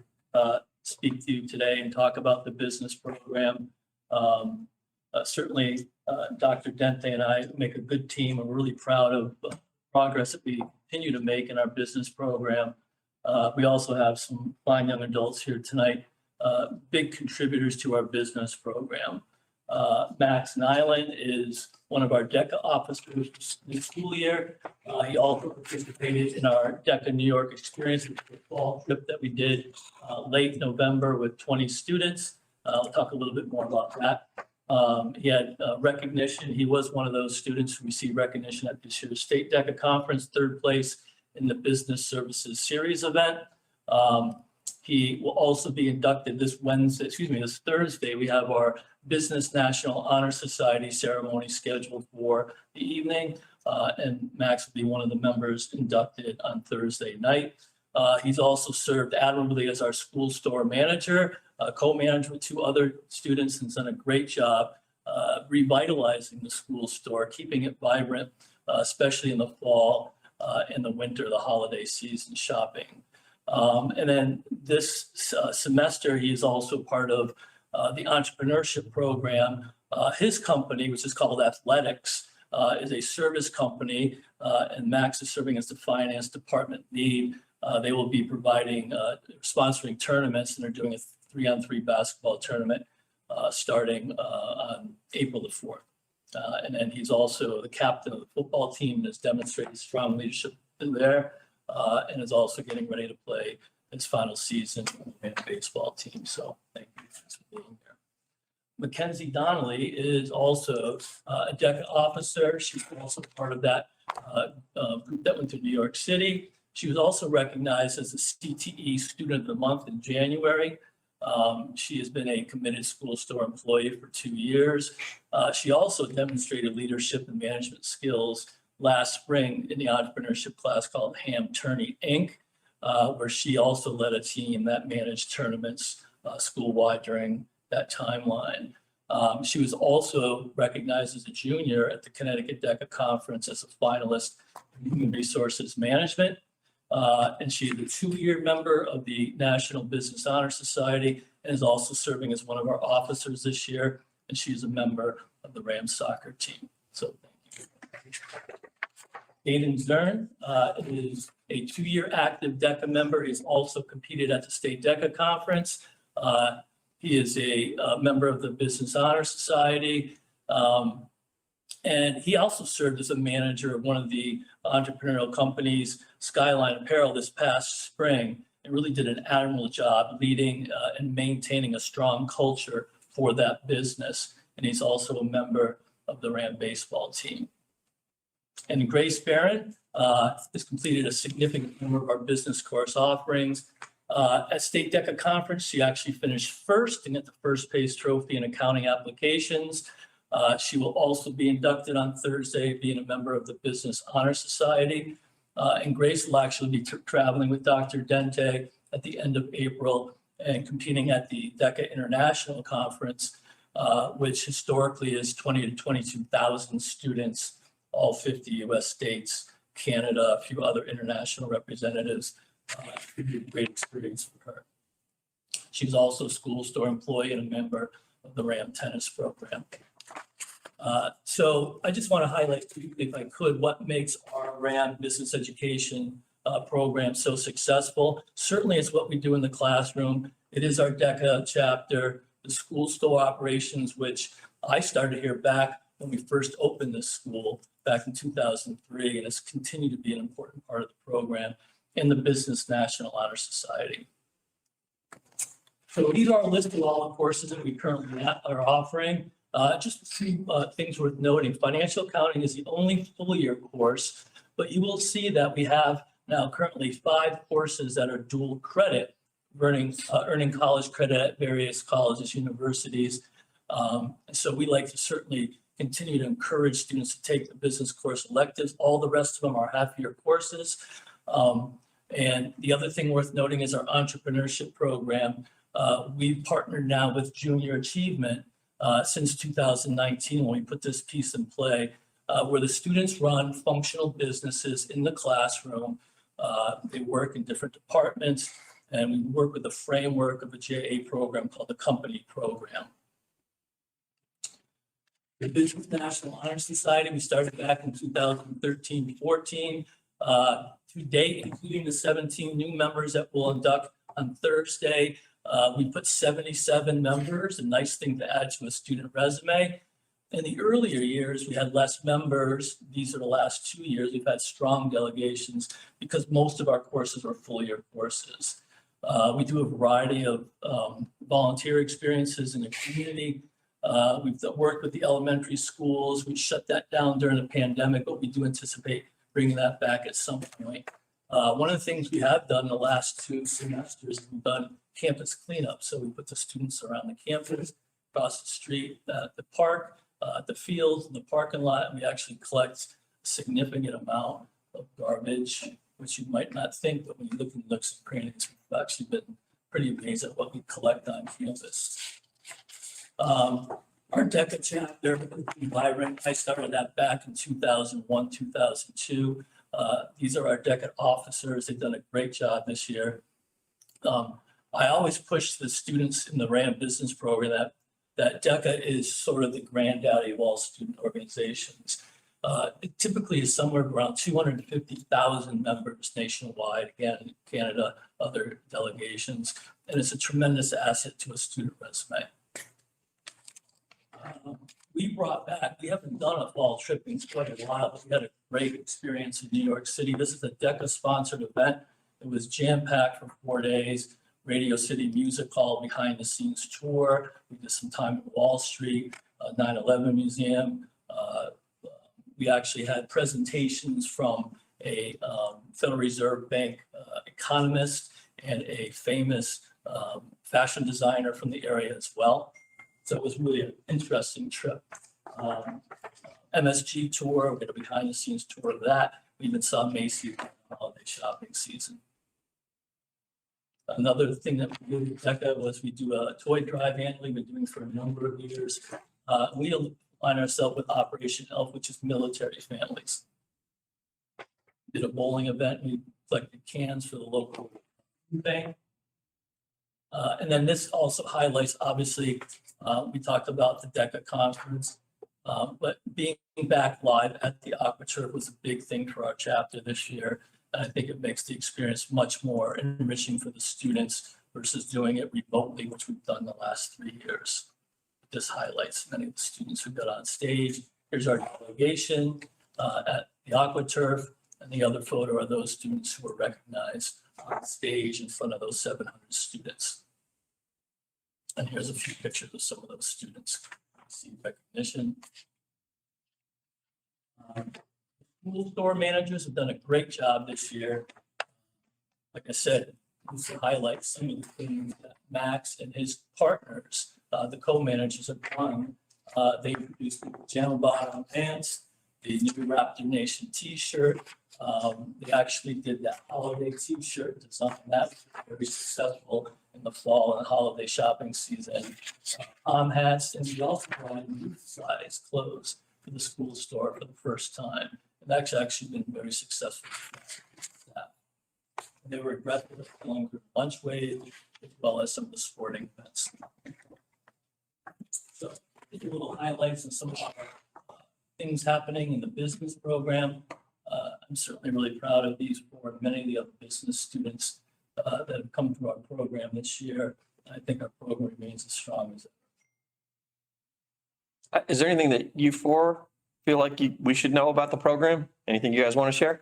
speak to you today and talk about the business program. Certainly, Dr. Dente and I make a good team. I'm really proud of the progress that we continue to make in our business program. We also have some fine young adults here tonight, big contributors to our business program. Max Nyland is one of our DECA officers this school year. He also participated in our DECA New York experience, which was a fall trip that we did late November with 20 students. I'll talk a little bit more about that. He had recognition. He was one of those students who received recognition at this year's State DECA Conference, 3rd place in the Business Services Series event. He will also be inducted this Thursday. We have our Business National Honor Society ceremony scheduled for the evening. And Max will be one of the members inducted on Thursday night. He's also served admirably as our school store manager, co-manager with 2 other students, and done a great job revitalizing the school store, keeping it vibrant, especially in the fall and the winter, the holiday season shopping. And then this semester, he is also part of the entrepreneurship program. His company, which is called Athletics, is a service company, and Max is serving as the finance department lead. They will be providing, sponsoring tournaments, and they're doing a 3-on-3 basketball tournament starting on April the 4th. And then he's also the captain of the football team and has demonstrated strong leadership there, and is also getting ready to play his final season on the baseball team. So thank you for being there. Mackenzie Donnelly is also a DECA officer. She's also part of that group that went to New York City. She was also recognized as a CTE Student of the Month in January. She has been a committed school store employee for 2 years. She also demonstrated leadership and management skills last spring in the entrepreneurship class called RHAM Tourney Inc., where she also led a team that managed tournaments school-wide during that timeline. She was also recognized as a junior at the Connecticut DECA Conference as a finalist in Human Resources Management. And she is a 2-year member of the National Business Honor Society and is also serving as one of our officers this year. And she's a member of the RHAM soccer team. So thank you. Aiden Zern is a 2-year active DECA member. He's also competed at the State DECA Conference. He is a member of the Business Honor Society. And he also served as a manager of one of the entrepreneurial companies, Skyline Apparel, this past spring, and really did an admirable job leading and maintaining a strong culture for that business. And he's also a member of the RHAM baseball team. And Grace Barron has completed a significant number of our business course offerings. At State DECA Conference, she actually finished first and got the first place trophy in accounting applications. She will also be inducted on Thursday, being a member of the Business Honor Society. And Grace will actually be traveling with Dr. Dente at the end of April and competing at the DECA International Conference, which historically is 20 to 22,000 students, all 50 US states, Canada, a few other international representatives. It was a great experience for her. She was also a school store employee and a member of the RHAM tennis program. So I just want to highlight, if I could, what makes our RHAM business education program so successful. Certainly it's what we do in the classroom. It is our DECA chapter, the school store operations, which I started here back when we first opened this school back in 2003, and it's continued to be an important part of the program, and the Business National Honor Society. So these are a list of all the courses that we currently are offering. Just a few things worth noting. Financial accounting is the only full year course, but you will see that we have now currently 5 courses that are dual credit, earning college credit at various colleges, universities. So we like to certainly continue to encourage students to take the business course electives. All the rest of them are half-year courses. And the other thing worth noting is our entrepreneurship program. We've partnered now with Junior Achievement since 2019 when we put this piece in play, where the students run functional businesses in the classroom. They work in different departments, and we work with the framework of a JA program called the Company Program. The Business National Honor Society, we started back in 2013-14. To date, including the 17 new members that we'll induct on Thursday, we put 77 members, a nice thing to add to a student resume. In the earlier years, we had less members. These are the last 2 years. We've had strong delegations because most of our courses are full year courses. We do a variety of volunteer experiences in the community. We've worked with the elementary schools. We shut that down during the pandemic, but we do anticipate bringing that back at some point. One of the things we have done in the last 2 semesters, we've done campus cleanup. So we put the students around the campus, across the street, at the park, the fields, in the parking lot, and we actually collect a significant amount of garbage, which you might not think, but when you look in nooks and crannies, we've actually been pretty amazed at what we collect on campus. Our DECA chapter, Byron, I started that back in 2001, 2002. These are our DECA officers. They've done a great job this year. I always push the students in the RHAM business program that DECA is sort of the granddaddy of all student organizations. It typically is somewhere around 250,000 members nationwide, again, in Canada, other delegations, and it's a tremendous asset to a student resume. We haven't done a fall trip in quite a while, but we had a great experience in New York City. This is a DECA-sponsored event. It was jam-packed for 4 days. Radio City Music Hall behind-the-scenes tour. We did some time at Wall Street, 9/11 Museum. We actually had presentations from a Federal Reserve Bank economist and a famous fashion designer from the area as well. So it was really an interesting trip. MSG tour, we had a behind-the-scenes tour of that. We even saw Macy's holiday shopping season. Another thing that we did at DECA was we do a toy drive annually. We've been doing for a number of years. We align ourselves with Operation Elf, which is military families. Did a bowling event. We collected cans for the local bank. And then this also highlights, obviously, we talked about the DECA conference, but being back live at the AquaTurf was a big thing for our chapter this year. And I think it makes the experience much more enriching for the students versus doing it remotely, which we've done the last 3 years. This highlights many of the students who got on stage. Here's our delegation at the AquaTurf, and the other photo are those students who were recognized on stage in front of those 700 students. And here's a few pictures of some of those students. See recognition. School store managers have done a great job this year. Like I said, just to highlight some of the things that Max and his partners, the co-managers have done. They produced the Pajama Bottom pants, the new Raptor Nation t-shirt. They actually did that holiday t-shirt design. That was very successful in the fall and holiday shopping season. Hats, and we also brought in youth size clothes for the school store for the first time. And that's actually been very successful. They were aggressive along the lunch wave as well as some of the sporting events. So just a little highlights and some of our things happening in the business program. I'm certainly really proud of these for many of the other business students that have come through our program this year. I think our program remains as strong as ever. Is there anything that you four feel like we should know about the program? Anything you guys want to share?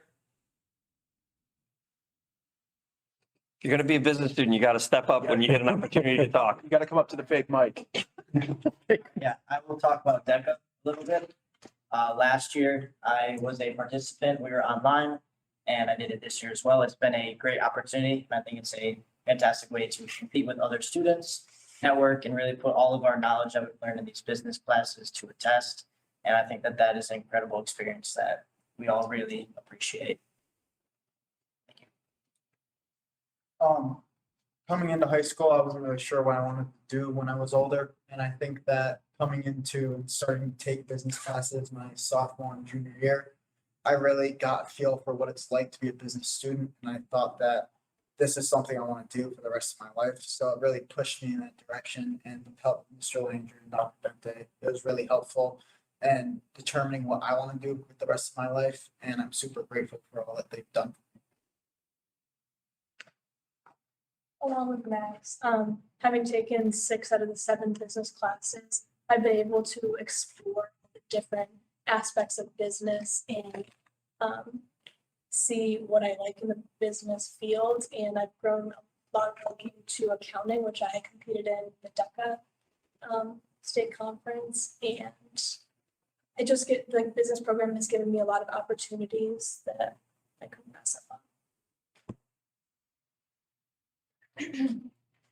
If you're going to be a business student, you got to step up when you get an opportunity to talk. You got to come up to the fake mic. Yeah, I will talk about DECA a little bit. Last year, I was a participant. We were online, and I did it this year as well. It's been a great opportunity. And I think it's a fantastic way to compete with other students, network, and really put all of our knowledge that we've learned in these business classes to a test. And I think that that is an incredible experience that we all really appreciate. Thank you. Coming into high school, I wasn't really sure what I wanted to do when I was older. And I think that coming into and starting to take business classes my sophomore and junior year, I really got a feel for what it's like to be a business student. And I thought that this is something I want to do for the rest of my life. So it really pushed me in that direction, and with help from Mr. Landry and Dr. Dente, it was really helpful in determining what I want to do with the rest of my life. And I'm super grateful for all that they've done. Along with Max, having taken 6 out of the 7 business classes, I've been able to explore the different aspects of business and see what I like in the business field. And I've grown a lot looking into accounting, which I competed in the DECA state conference. And I just get, the business program has given me a lot of opportunities that I couldn't pass up on.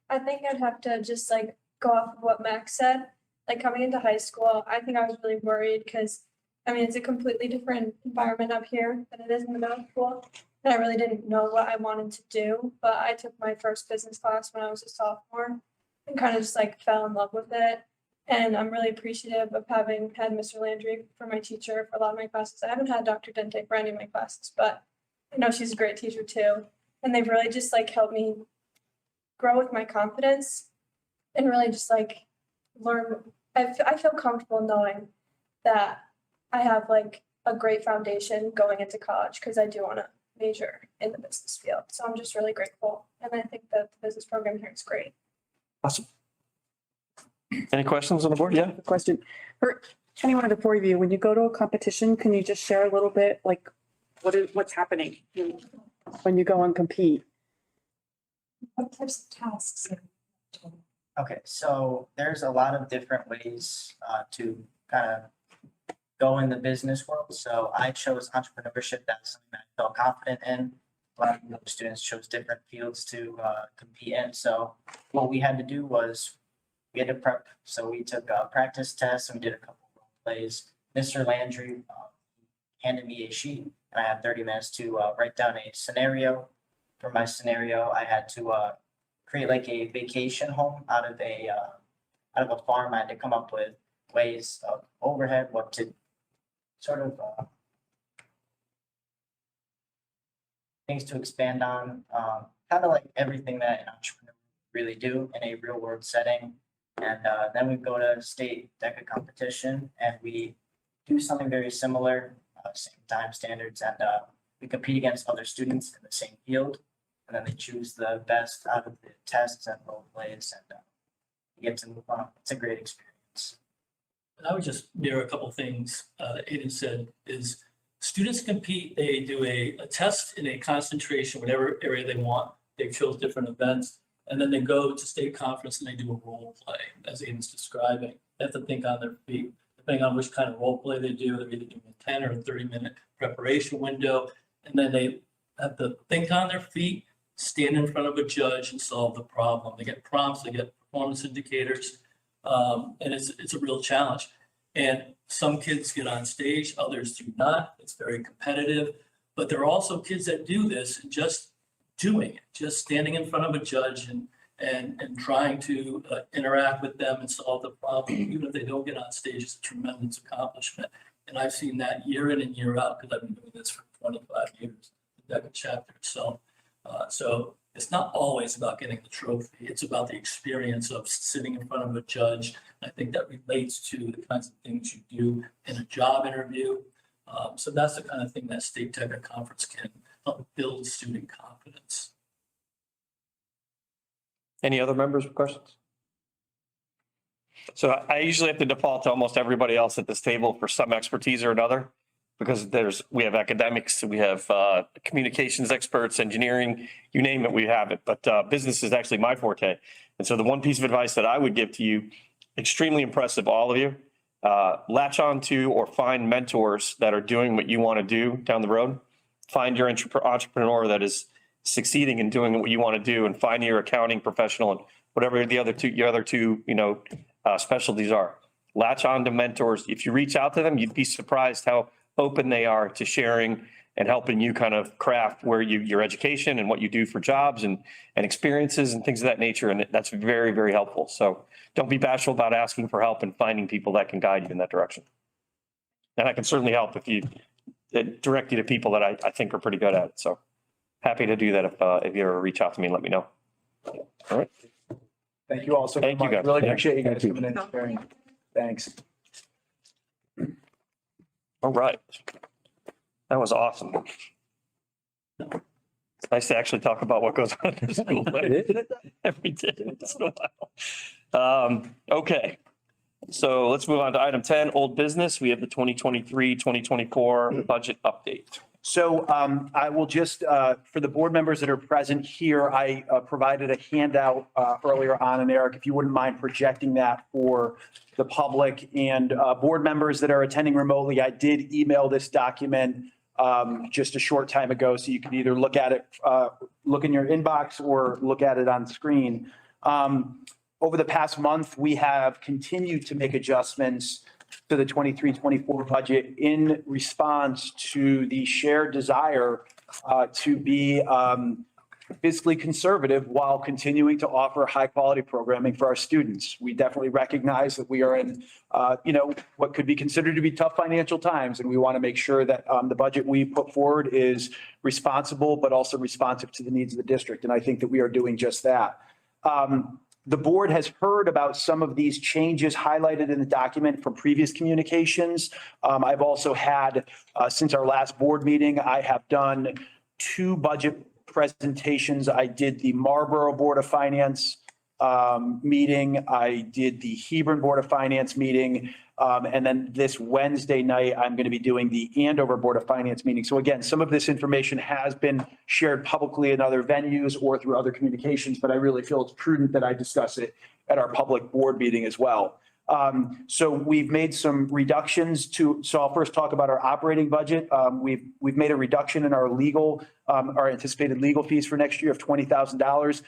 I think I'd have to just like go off of what Max said. Like coming into high school, I think I was really worried because I mean it's a completely different environment up here than it is in the middle school. And I really didn't know what I wanted to do. But I took my first business class when I was a sophomore and kind of just like fell in love with it. And I'm really appreciative of having had Mr. Landry for my teacher for a lot of my classes. I haven't had Dr. Dente for any of my classes, but I know she's a great teacher too. And they've really just like helped me grow with my confidence and really just like learn. I feel comfortable knowing that I have like a great foundation going into college because I do want to major in the business field. So I'm just really grateful. And I think that the business program here is great. Awesome. Any questions on the board? Yeah. Question for anyone of the 4 of you, when you go to a competition, can you just share a little bit like what's happening when you go and compete? What types of tasks? Okay, so there's a lot of different ways to kind of go in the business world. So I chose entrepreneurship. That's something that I felt confident in. A lot of the other students chose different fields to compete in. So what we had to do was we had to prep. So we took a practice test and we did a couple of role plays. Mr. Landry handed me a sheet and I had 30 minutes to write down a scenario. For my scenario, I had to create like a vacation home out of a farm. I had to come up with ways of overhead, what to sort of things to expand on, kind of like everything that an entrepreneur really do in a real world setting. And then we go to state DECA competition and we do something very similar, same time standards, and we compete against other students in the same field. And then they choose the best out of the tests and role plays, and you get to move on. It's a great experience. And I would just mirror a couple things Aiden said is students compete, they do a test in a concentration, whatever area they want. They chose different events, and then they go to state conference and they do a role play, as Aiden's describing. They have to think on their feet. Depending on which kind of role play they do, they're either doing a 10 or a 30-minute preparation window, and then they have to think on their feet, stand in front of a judge and solve the problem. They get prompts, they get performance indicators, and it's a real challenge. And some kids get on stage, others do not. It's very competitive, but there are also kids that do this and just doing it, just standing in front of a judge and trying to interact with them and solve the problem, even if they don't get on stage, is a tremendous accomplishment. And I've seen that year in and year out because I've been doing this for 25 years, the DECA chapter itself. So it's not always about getting the trophy. It's about the experience of sitting in front of a judge. I think that relates to the kinds of things you do in a job interview. So that's the kind of thing that State DECA Conference can help build student confidence. Any other members with questions? So I usually have to default to almost everybody else at this table for some expertise or another, because we have academics, we have communications experts, engineering, you name it, we have it. But business is actually my forte. And so the one piece of advice that I would give to you, extremely impressive, all of you, latch on to or find mentors that are doing what you want to do down the road. Find your entrepreneur that is succeeding in doing what you want to do, and find your accounting professional and whatever your other two, specialties are. Latch on to mentors. If you reach out to them, you'd be surprised how open they are to sharing and helping you kind of craft where your education and what you do for jobs and experiences and things of that nature. And that's very, very helpful. So don't be bashful about asking for help and finding people that can guide you in that direction. And I can certainly help if you direct you to people that I think are pretty good at it. So happy to do that if you ever reach out to me and let me know. All right. Thank you all so Thank you, much. guys. Really Yeah. appreciate you guys Thank you. coming in and sharing. Thanks. All right. That was awesome. It's nice to actually talk about what goes on in the school. We did once in a while. Okay. So let's move on to item 10, old business. We have the 2023-2024 budget update. So I will just, for the board members that are present here, I provided a handout earlier on, and Eric, if you wouldn't mind projecting that for the public and board members that are attending remotely, I did email this document just a short time ago, so you can either look at it, look in your inbox or look at it on screen. Over the past month, we have continued to make adjustments to the 23-24 budget in response to the shared desire to be fiscally conservative while continuing to offer high-quality programming for our students. We definitely recognize that we are in, what could be considered to be tough financial times, and we want to make sure that the budget we put forward is responsible, but also responsive to the needs of the district. And I think that we are doing just that. The board has heard about some of these changes highlighted in the document from previous communications. I've also had, since our last board meeting, I have done 2 budget presentations. I did the Marlboro Board of Finance meeting. I did the Hebron Board of Finance meeting. And then this Wednesday night, I'm going to be doing the Andover Board of Finance meeting. So again, some of this information has been shared publicly in other venues or through other communications, but I really feel it's prudent that I discuss it at our public board meeting as well. So we've made some reductions so I'll first talk about our operating budget. We've made a reduction in our our anticipated legal fees for next year of $20,000.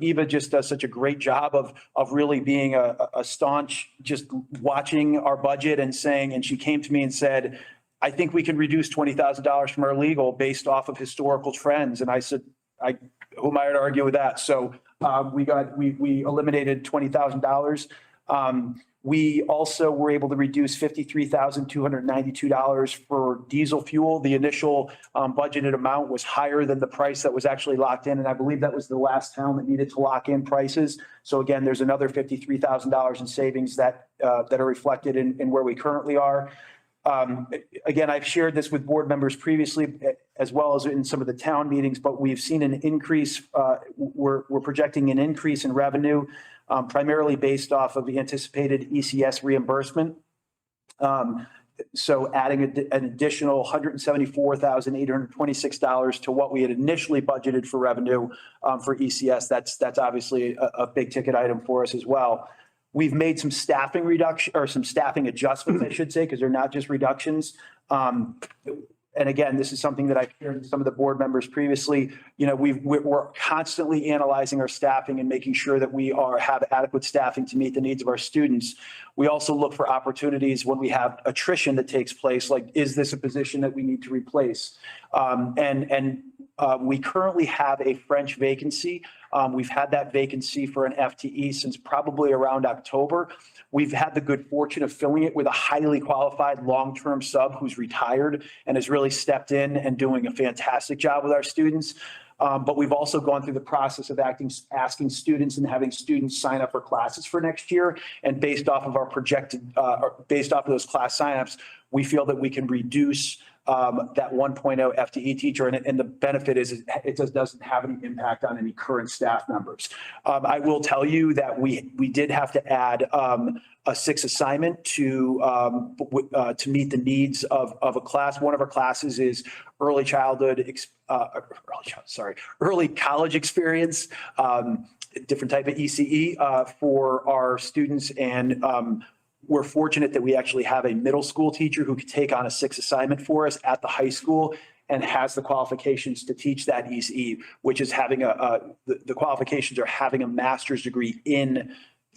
Eva just does such a great job of really being a staunch, just watching our budget and she came to me and said, I think we can reduce $20,000 from our legal based off of historical trends. And I said, who am I to argue with that? So we eliminated $20,000. We also were able to reduce $53,292 for diesel fuel. The initial budgeted amount was higher than the price that was actually locked in. And I believe that was the last town that needed to lock in prices. So again, there's another $53,000 in savings that are reflected in where we currently are. Again, I've shared this with board members previously, as well as in some of the town meetings, but we've seen an increase. We're projecting an increase in revenue, primarily based off of the anticipated ECS reimbursement. So adding an additional $174,826 to what we had initially budgeted for revenue for ECS. That's obviously a big ticket item for us as well. We've made some staffing reduction or some staffing adjustments, I should say, because they're not just reductions. And again, this is something that I've shared with some of the board members previously. We're constantly analyzing our staffing and making sure that we have adequate staffing to meet the needs of our students. We also look for opportunities when we have attrition that takes place, like, is this a position that we need to replace? We currently have a French vacancy. We've had that vacancy for an FTE since probably around October. We've had the good fortune of filling it with a highly qualified long-term sub who's retired and has really stepped in and doing a fantastic job with our students. But we've also gone through the process of asking students and having students sign up for classes for next year. And based off of our projected, based off of those class signups, we feel that we can reduce that 1.0 FTE teacher. And the benefit is it just doesn't have any impact on any current staff members. I will tell you that we did have to add a 6th assignment to meet the needs of a class. One of our classes is early college experience, different type of ECE for our students. And we're fortunate that we actually have a middle school teacher who could take on a 6th assignment for us at the high school and has the qualifications to teach that ECE, which is having the qualifications are having a master's degree in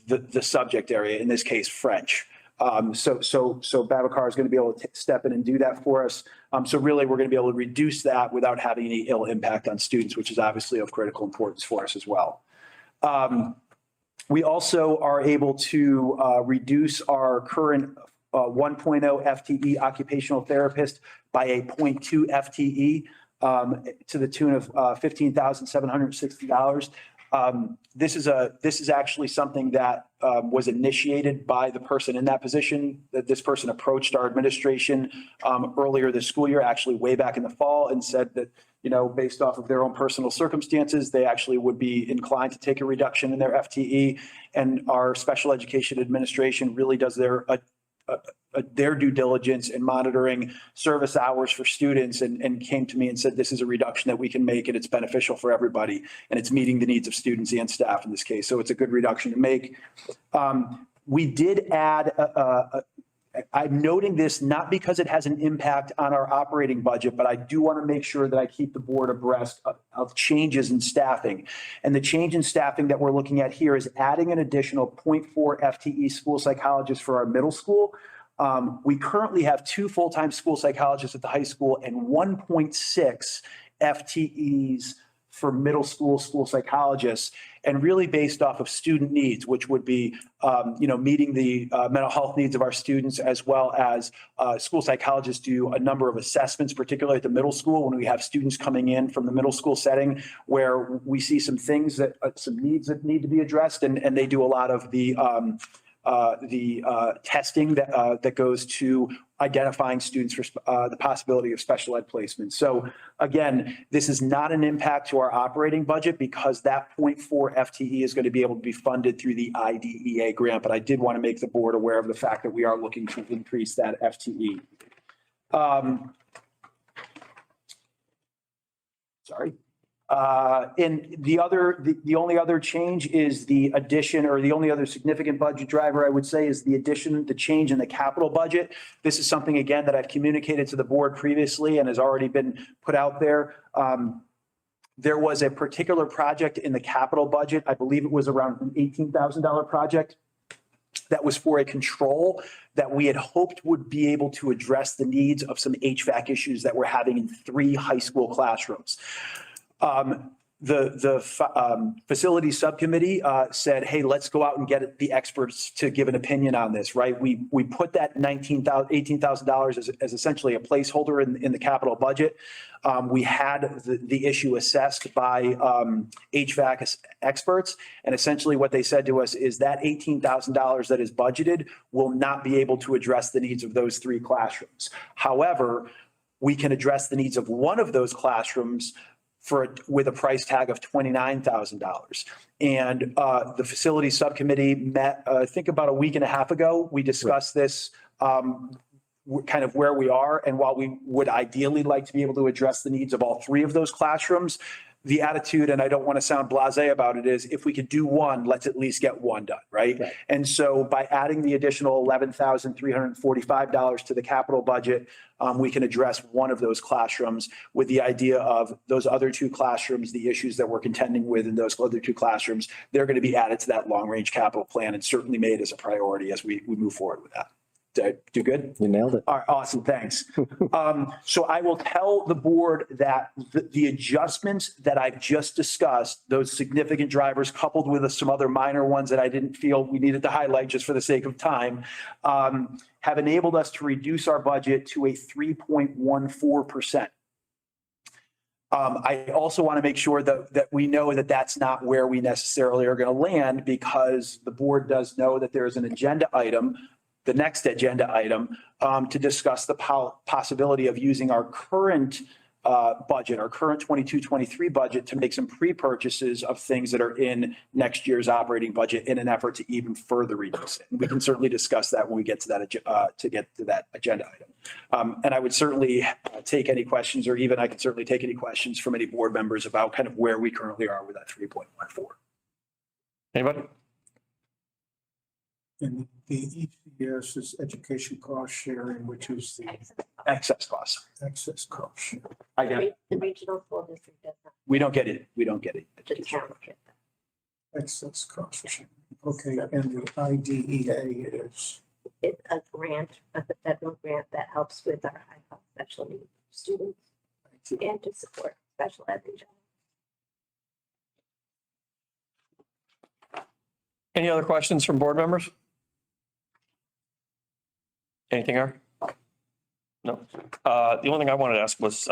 the subject area, in this case, French. So Babacar is going to be able to step in and do that for us. So really, we're going to be able to reduce that without having any ill impact on students, which is obviously of critical importance for us as well. We also are able to reduce our current 1.0 FTE occupational therapist by a 0.2 FTE to the tune of $15,760. This is actually something that was initiated by the person in that position. That this person approached our administration earlier this school year, actually way back in the fall, and said that, you know, based off of their own personal circumstances, they actually would be inclined to take a reduction in their FTE. And our special education administration really does their due diligence in monitoring service hours for students and came to me and said, this is a reduction that we can make and it's beneficial for everybody. And it's meeting the needs of students and staff in this case. So it's a good reduction to make. We did add, I'm noting this not because it has an impact on our operating budget, but I do want to make sure that I keep the board abreast of changes in staffing. And the change in staffing that we're looking at here is adding an additional 0.4 FTE school psychologists for our middle school. We currently have 2 full-time school psychologists at the high school and 1.6 FTEs for middle school psychologists, and really based off of student needs, which would be, meeting the mental health needs of our students, as well as school psychologists do a number of assessments, particularly at the middle school, when we have students coming in from the middle school setting, where we see some things that, some needs that need to be addressed, and they do a lot of the testing that goes to identifying students for the possibility of special ed placement. So again, this is not an impact to our operating budget because that 0.4 FTE is going to be able to be funded through the IDEA grant. But I did want to make the board aware of the fact that we are looking to increase that FTE. And the only other change is the addition, or the only other significant budget driver, I would say, is the change in the capital budget. This is something, again, that I've communicated to the board previously and has already been put out there. There was a particular project in the capital budget. I believe it was around an $18,000 project that was for a control that we had hoped would be able to address the needs of some HVAC issues that we're having in 3 high school classrooms. The facility subcommittee said, hey, let's go out and get the experts to give an opinion on this, right? We put that $18,000 as essentially a placeholder in the capital budget. We had the issue assessed by HVAC experts. And essentially what they said to us is that $18,000 that is budgeted will not be able to address the needs of those 3 classrooms. However, we can address the needs of one of those classrooms with a price tag of $29,000. And the facility subcommittee met, I think about a week and a half ago. We discussed this, kind of where we are. And while we would ideally like to be able to address the needs of all 3 of those classrooms, the attitude, and I don't want to sound blasé about it, is if we could do one, let's at least get one done, right? And so by adding the additional $11,345 to the capital budget, we can address one of those classrooms, with the idea of those other 2 classrooms, the issues that we're contending with in those other 2 classrooms, they're going to be added to that long-range capital plan and certainly made as a priority as we move forward with that. Did I do good? You nailed it. All right, awesome, thanks. So I will tell the board that the adjustments that I've just discussed, those significant drivers coupled with some other minor ones that I didn't feel we needed to highlight just for the sake of time, have enabled us to reduce our budget to a 3.14%. I also want to make sure that we know that that's not where we necessarily are going to land, because the board does know that there is an agenda item, the next agenda item, to discuss the possibility of using our current budget, our current 22-23 budget, to make some pre-purchases of things that are in next year's operating budget in an effort to even further reduce it. And we can certainly discuss that when we get to that agenda item. And I would certainly take any questions, or even I can certainly take any questions from any board members about kind of where we currently are with that 3.14. Anybody? And the ECS is education cost sharing, which is the Excess costs. excess cost share. I get it. The regional school district does not, We don't get it. We don't get it. the town gets that. Excess cost sharing. Okay, and the IDEA is, It's a grant, a federal grant that helps with our high cost special needs students and to support special ed in general. Any other questions from board members? Anything, Eric? No. The only thing I wanted to ask was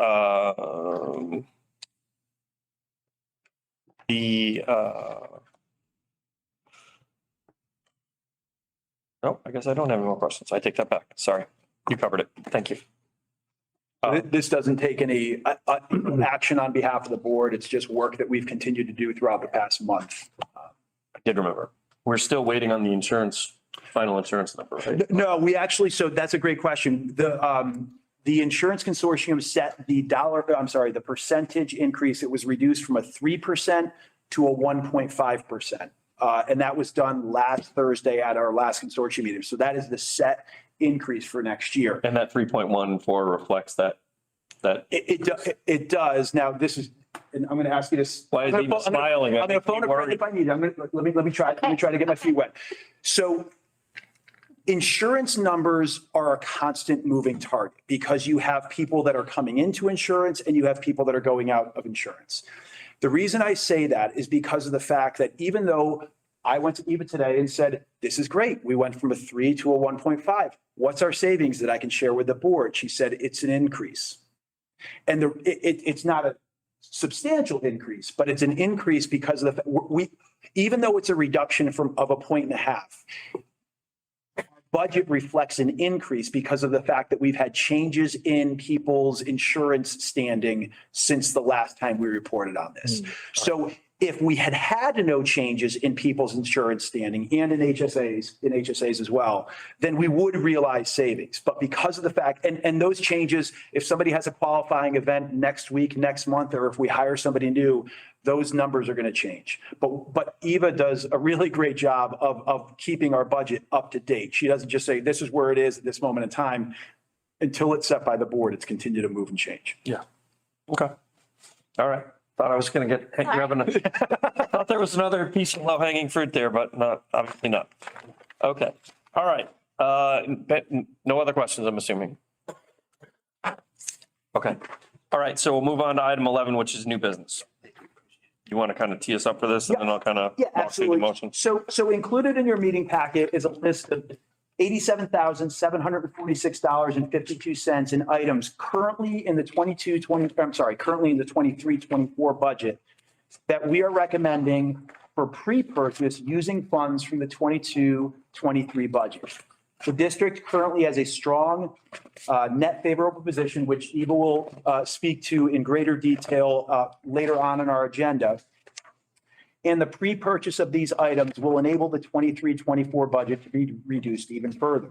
no, I guess I don't have any more questions. I take that back. Sorry. You covered it. Thank you. This doesn't take any action on behalf of the board. It's just work that we've continued to do throughout the past month. I did remember. We're still waiting on the insurance, final insurance number, right? No, we actually, so that's a great question. The insurance consortium set the percentage increase. It was reduced from a 3% to a 1.5%. And that was done last Thursday at our last consortium meeting. So that is the set increase for next year. And that 3.14 reflects that. It does. Now, this is, and I'm going to ask you this. Why is he even smiling? I'm going to phone a friend if I need it. Let me try to get my feet wet. So insurance numbers are a constant moving target, because you have people that are coming into insurance and you have people that are going out of insurance. The reason I say that is because of the fact that even though I went to Eva today and said, this is great, we went from a 3 to a 1.5. What's our savings that I can share with the board? She said, it's an increase. And it's not a substantial increase, but it's an increase because of even though it's a reduction of 1.5 points, budget reflects an increase because of the fact that we've had changes in people's insurance standing since the last time we reported on this. So if we had no changes in people's insurance standing and in HSAs as well, then we would realize savings. But because of the fact, and those changes, if somebody has a qualifying event next week, next month, or if we hire somebody new, those numbers are going to change. But Eva does a really great job of keeping our budget up to date. She doesn't just say, this is where it is at this moment in time. Until it's set by the board, it's continued to move and change. Yeah. Okay. All right. Thought I was going to get, thought there was another piece of low hanging fruit there, but not, obviously not. Okay. All right. No other questions, I'm assuming. Okay. All right. So we'll move on to item 11, which is new business. You want to kind of tee us up for this, and then I'll kind of walk through the motion. So included in your meeting packet is a list of $87,746.52 in items currently in the 23-24 budget that we are recommending for pre-purchase using funds from the 22-23 budget. The district currently has a strong net favorable position, which Eva will speak to in greater detail later on in our agenda. And the pre-purchase of these items will enable the 23-24 budget to be reduced even further.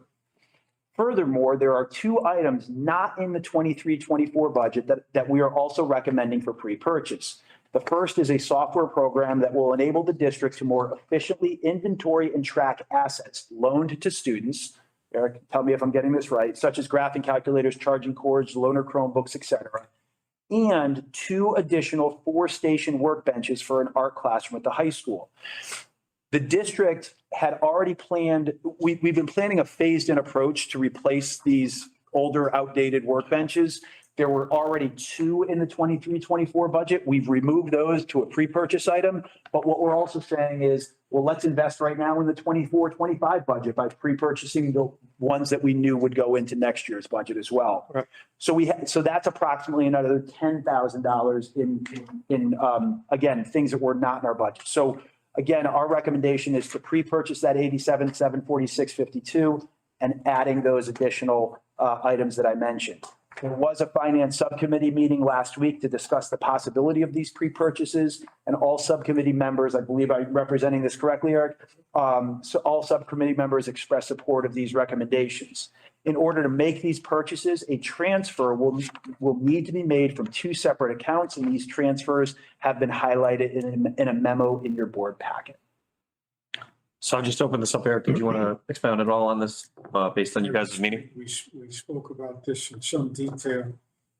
Furthermore, there are two items not in the 23-24 budget that we are also recommending for pre-purchase. The first is a software program that will enable the district to more efficiently inventory and track assets loaned to students. Eric, tell me if I'm getting this right, such as graphing calculators, charging cords, loaner Chromebooks, etc. And 2 additional 4-station workbenches for an art classroom at the high school. The district had already planned, we've been planning a phased-in approach to replace these older outdated workbenches. There were already 2 in the 23-24 budget. We've removed those to a pre-purchase item. But what we're also saying is, well, let's invest right now in the 24-25 budget by pre-purchasing the ones that we knew would go into next year's budget as well. Right. So that's approximately another $10,000 in again, things that were not in our budget. So again, our recommendation is to pre-purchase that 87,746.52 and adding those additional items that I mentioned. There was a finance subcommittee meeting last week to discuss the possibility of these pre-purchases, and all subcommittee members, I believe I'm representing this correctly, Eric, so all subcommittee members expressed support of these recommendations. In order to make these purchases, a transfer will need to be made from 2 separate accounts, and these transfers have been highlighted in a memo in your board packet. So I'll just open this up, Eric. Did you want to expound at all on this based on you guys' meeting? We spoke about this in some detail.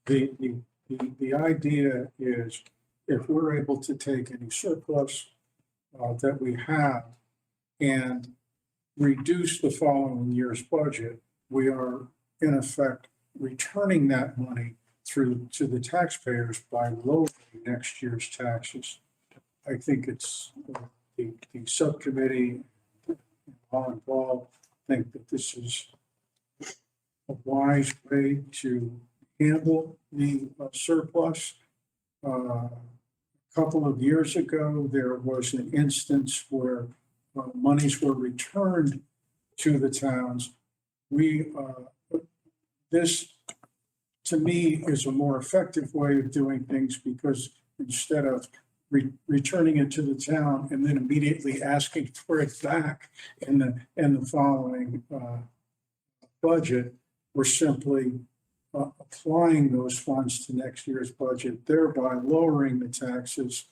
The idea is if we're able to take any surplus that we have and reduce the following year's budget, we are in effect returning that money to the taxpayers by lowering next year's taxes. I think it's the subcommittee all involved think that this is a wise way to handle the surplus. A couple of years ago, there was an instance where monies were returned to the towns. This, to me, is a more effective way of doing things because instead of returning it to the town and then immediately asking for it back in the following budget, we're simply applying those funds to next year's budget, thereby lowering the taxes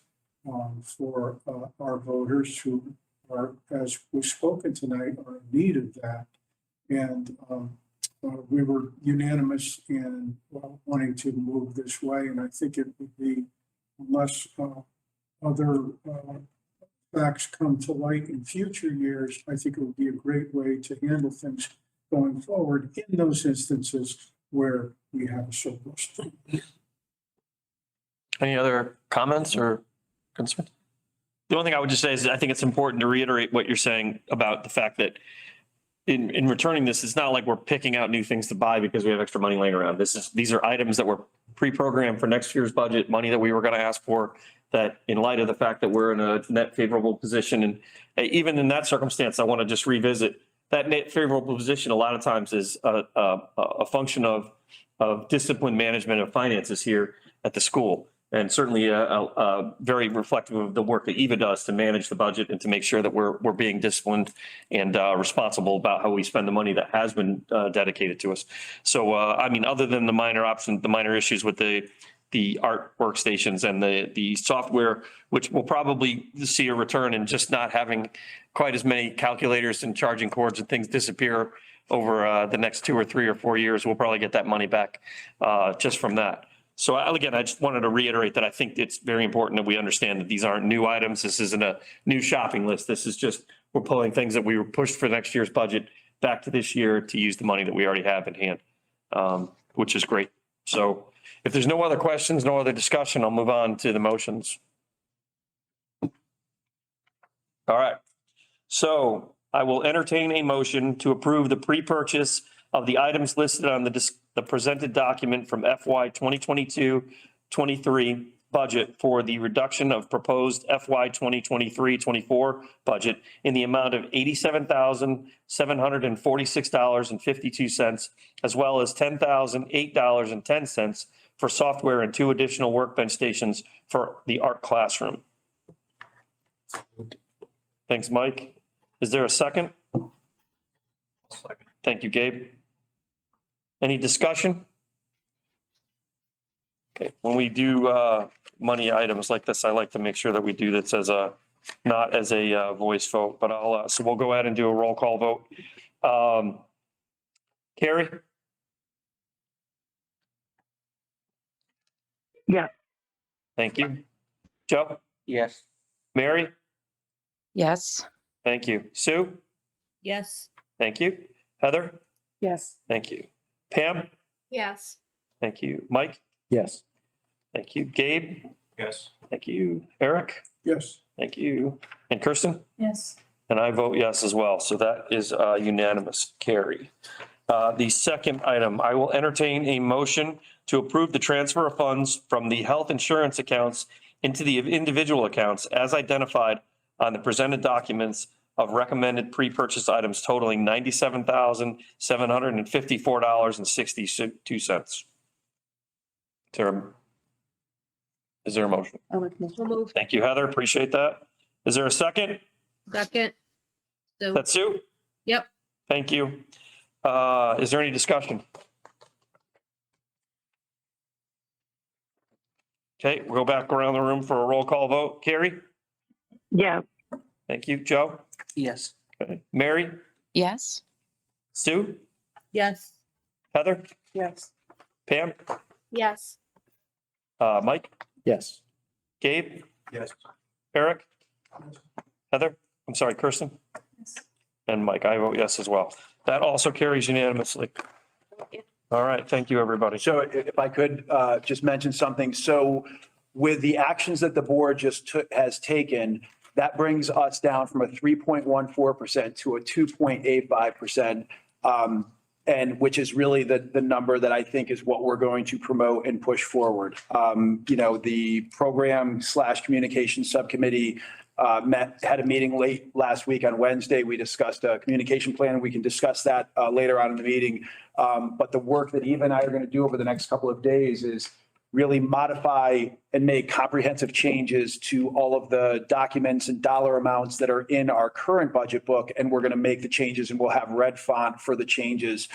for our voters who are, as we've spoken tonight, are in need of that. And we were unanimous in wanting to move this way, and I think it would be, unless other facts come to light in future years, I think it would be a great way to handle things going forward in those instances where we have a surplus. Any other comments or concerns? The only thing I would just say is I think it's important to reiterate what you're saying about the fact that in returning this, it's not like we're picking out new things to buy because we have extra money laying around. These are items that were pre-programmed for next year's budget, money that we were going to ask for, that in light of the fact that we're in a net favorable position. And even in that circumstance, I want to just revisit that net favorable position. A lot of times is a function of disciplined management of finances here at the school. And certainly very reflective of the work that Eva does to manage the budget and to make sure that we're being disciplined and responsible about how we spend the money that has been dedicated to us. So, I mean, other than the minor options, the minor issues with the art workstations and the software, which will probably see a return in just not having quite as many calculators and charging cords and things disappear over the next 2 or 3 or 4 years. We'll probably get that money back just from that. So again, I just wanted to reiterate that I think it's very important that we understand that these aren't new items. This isn't a new shopping list. This is just, we're pulling things that we were pushed for next year's budget back to this year to use the money that we already have in hand, which is great. So if there's no other questions, no other discussion, I'll move on to the motions. All right. So I will entertain a motion to approve the pre-purchase of the items listed on the presented document from FY 2022-23 budget for the reduction of proposed FY 2023-24 budget in the amount of $87,746.52, as well as $10,008.10 for software and 2 additional workbench stations for the art classroom. Thanks, Mike. Is there a second? Second. Thank you, Gabe. Any discussion? Okay, when we do money items like this, I like to make sure that we do this as not as a voice vote, but so we'll go ahead and do a roll call vote. Carrie? Yeah. Thank you. Joe? Yes. Mary? Yes. Thank you. Sue? Yes. Thank you. Heather? Yes. Thank you. Pam? Yes. Thank you. Mike? Yes. Thank you. Gabe? Yes. Thank you. Eric? Yes. Thank you. And Kirsten? Yes. And I vote yes as well. So that is a unanimous carry. The second item, I will entertain a motion to approve the transfer of funds from the health insurance accounts into the individual accounts as identified on the presented documents of recommended pre-purchase items totaling $97,754.62. Is there a motion? I'll make a motion. So moved. Thank you, Heather. Appreciate that. Is there a second? Second. Sue. That's Sue? Yep. Thank you. Is there any discussion? Okay, we'll go back around the room for a roll call vote. Carrie? Yeah. Thank you. Joe? Yes. Okay. Mary? Yes. Sue? Yes. Heather? Yes. Pam? Yes. Mike? Yes. Gabe? Yes. Eric? Heather? I'm sorry, Kirsten? And Mike, I vote yes as well. That also carries unanimously. All right, thank you, everybody. So if I could just mention something. So with the actions that the board has taken, that brings us down from a 3.14% to a 2.85%. And which is really the number that I think is what we're going to promote and push forward. The program/communication subcommittee had a meeting late last week on Wednesday. We discussed a communication plan. We can discuss that later on in the meeting. But the work that Eva and I are going to do over the next couple of days is really modify and make comprehensive changes to all of the documents and dollar amounts that are in our current budget book. And we're going to make the changes and we'll have red font for the changes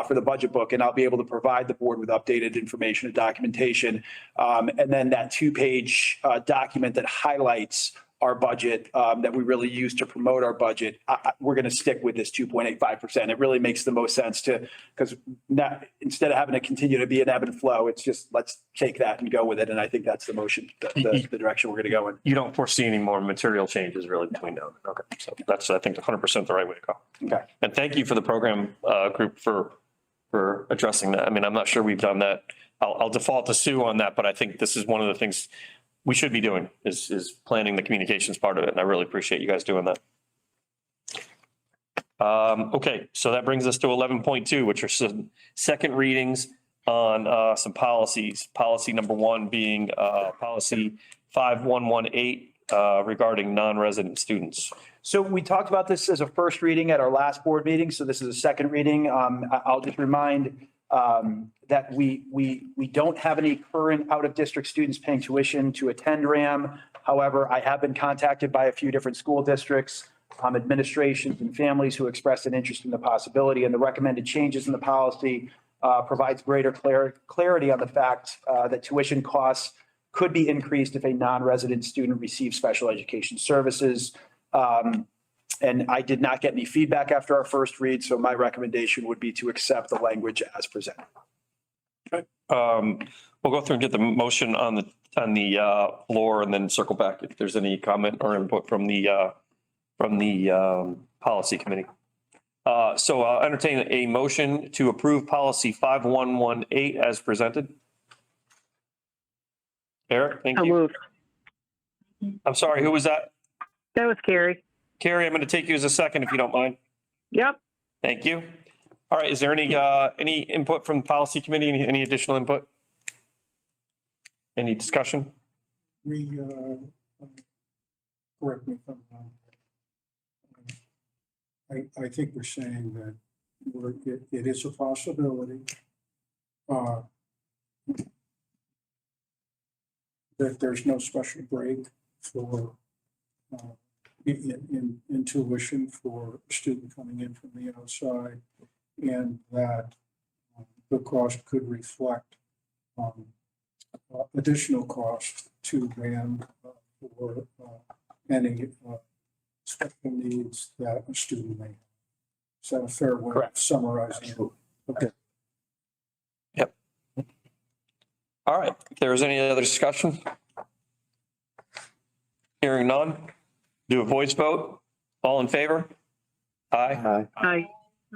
for the budget book. And I'll be able to provide the board with updated information and documentation. And then that 2-page document that highlights our budget that we really use to promote our budget, we're going to stick with this 2.85%. It really makes the most sense because instead of having to continue to be an ebb and flow, it's just let's take that and go with it. And I think that's the motion, the direction we're going to go in. You don't foresee any more material changes really between now and then. Okay, so that's, I think, 100% the right way to go. Okay. And thank you for the program group for addressing that. I mean, I'm not sure we've done that. I'll default to Sue on that, but I think this is one of the things we should be doing is planning the communications part of it. And I really appreciate you guys doing that. Okay, so that brings us to 11.2, which are some second readings on some policies. Policy number 1 being policy 5118 regarding non-resident students. So we talked about this as a first reading at our last board meeting. So this is a second reading. I'll just remind that we don't have any current out-of-district students paying tuition to attend RHAM. However, I have been contacted by a few different school districts, administrations and families who expressed an interest in the possibility, and the recommended changes in the policy provides greater clarity on the fact that tuition costs could be increased if a non-resident student receives special education services. And I did not get any feedback after our first read, so my recommendation would be to accept the language as presented. Okay. We'll go through and get the motion on the floor and then circle back if there's any comment or input from the policy committee. So I'll entertain a motion to approve policy 5118 as presented. Eric, thank you. Moved. I'm sorry, who was that? That was Carrie. Carrie, I'm going to take you as a second if you don't mind. Yep. Thank you. All right, is there any input from the policy committee? Any additional input? Any discussion? We, correct me if I'm wrong. I think we're saying that it is a possibility that there's no special break for in tuition for a student coming in from the outside, and that the cost could reflect additional cost to them for any special needs that a student may have. Is that a fair way of summarizing it? Okay. Yep. All right. If there's any other discussion? Hearing none, do a voice vote. All in favor? Aye. Aye.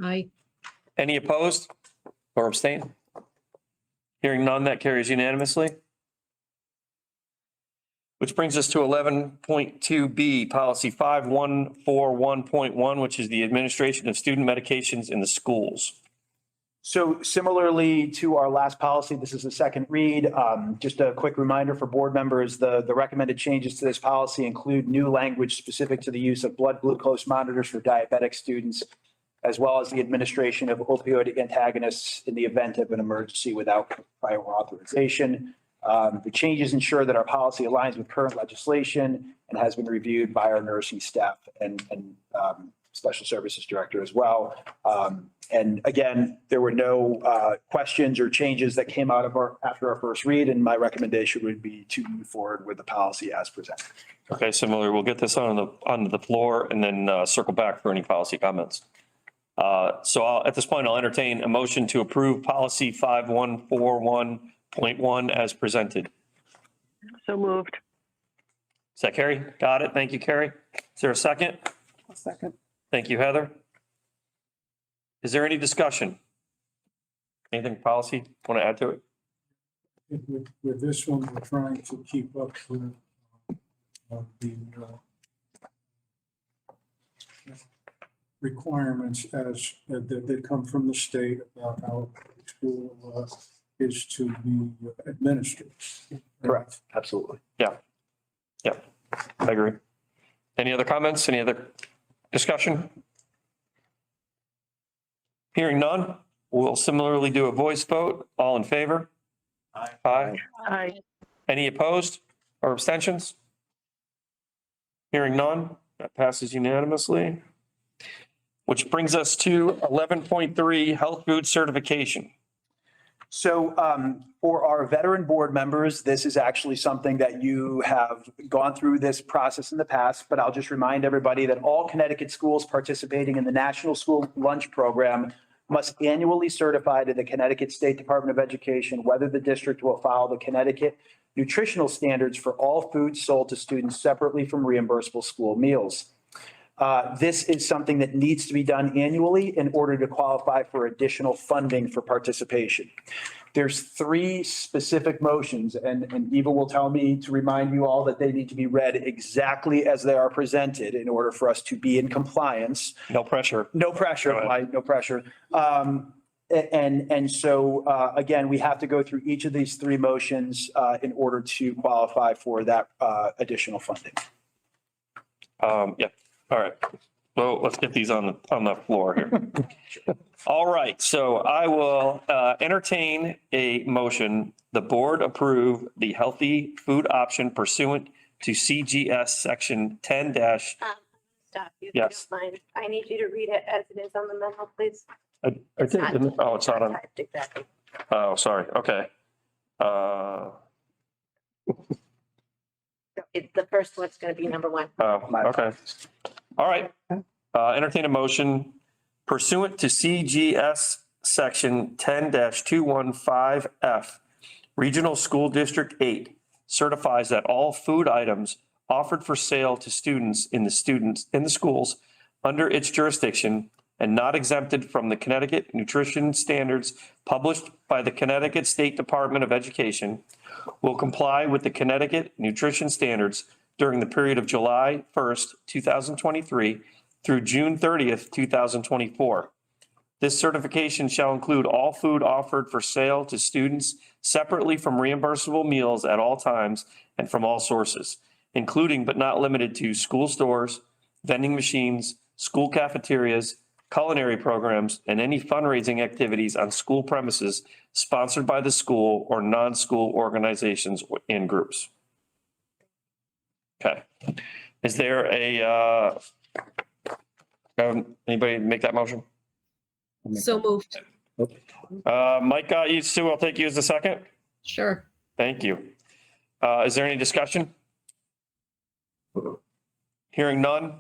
Aye. Any opposed or abstain? Hearing none, that carries unanimously. Which brings us to 11.2B, policy 5141.1, which is the administration of student medications in the schools. So similarly to our last policy, this is the second read. Just a quick reminder for board members, the recommended changes to this policy include new language specific to the use of blood glucose monitors for diabetic students, as well as the administration of opioid antagonists in the event of an emergency without prior authorization. The changes ensure that our policy aligns with current legislation and has been reviewed by our nursing staff and special services director as well. And again, there were no questions or changes that came out of after our first read, and my recommendation would be to move forward with the policy as presented. Okay, similar, we'll get this onto the floor and then circle back for any policy comments. So at this point, I'll entertain a motion to approve policy 5141.1 as presented. So moved. Is that Carrie? Got it. Thank you, Carrie. Is there a second? A second. Thank you, Heather. Is there any discussion? Anything policy want to add to it? With this one, we're trying to keep up with the requirements as that come from the state about how school is to be administered. Correct, absolutely. Yeah, I agree. Any other comments? Any other discussion? Hearing none, we'll similarly do a voice vote. All in favor? Aye. Aye. Any opposed or abstentions? Hearing none, that passes unanimously. Which brings us to 11.3, health food certification. So for our veteran board members, this is actually something that you have gone through this process in the past, but I'll just remind everybody that all Connecticut schools participating in the National School Lunch Program must annually certify to the Connecticut State Department of Education whether the district will follow the Connecticut nutritional standards for all foods sold to students separately from reimbursable school meals. This is something that needs to be done annually in order to qualify for additional funding for participation. There's three specific motions, and Eva will tell me to remind you all that they need to be read exactly as they are presented in order for us to be in compliance. No pressure. No pressure, no pressure. And so, again, we have to go through each of these three motions in order to qualify for that additional funding. Yeah, all right. Well, let's get these on the floor here. All right, so I will entertain a motion. The board approve the healthy food option pursuant to CGS section 10 dash. Stop you. Yes. Don't mind. I need you to read it as it is on the memo, please. I think, oh, it's not on. Exactly. Oh, sorry. Okay. The first one's going to be number one. Oh, okay. All right. Entertain a motion pursuant to CGS section 10-215F. Regional School District 8 certifies that all food items offered for sale to students in the schools under its jurisdiction and not exempted from the Connecticut nutrition standards published by the Connecticut State Department of Education will comply with the Connecticut nutrition standards during the period of July 1st, 2023 through June 30th, 2024. This certification shall include all food offered for sale to students separately from reimbursable meals at all times and from all sources, including but not limited to school stores, vending machines, school cafeterias, culinary programs, and any fundraising activities on school premises sponsored by the school or non-school organizations and groups. Okay. Is there anybody make that motion? So moved. Mike got you, Sue, I'll take you as a second. Sure. Thank you. Is there any discussion? Hearing none,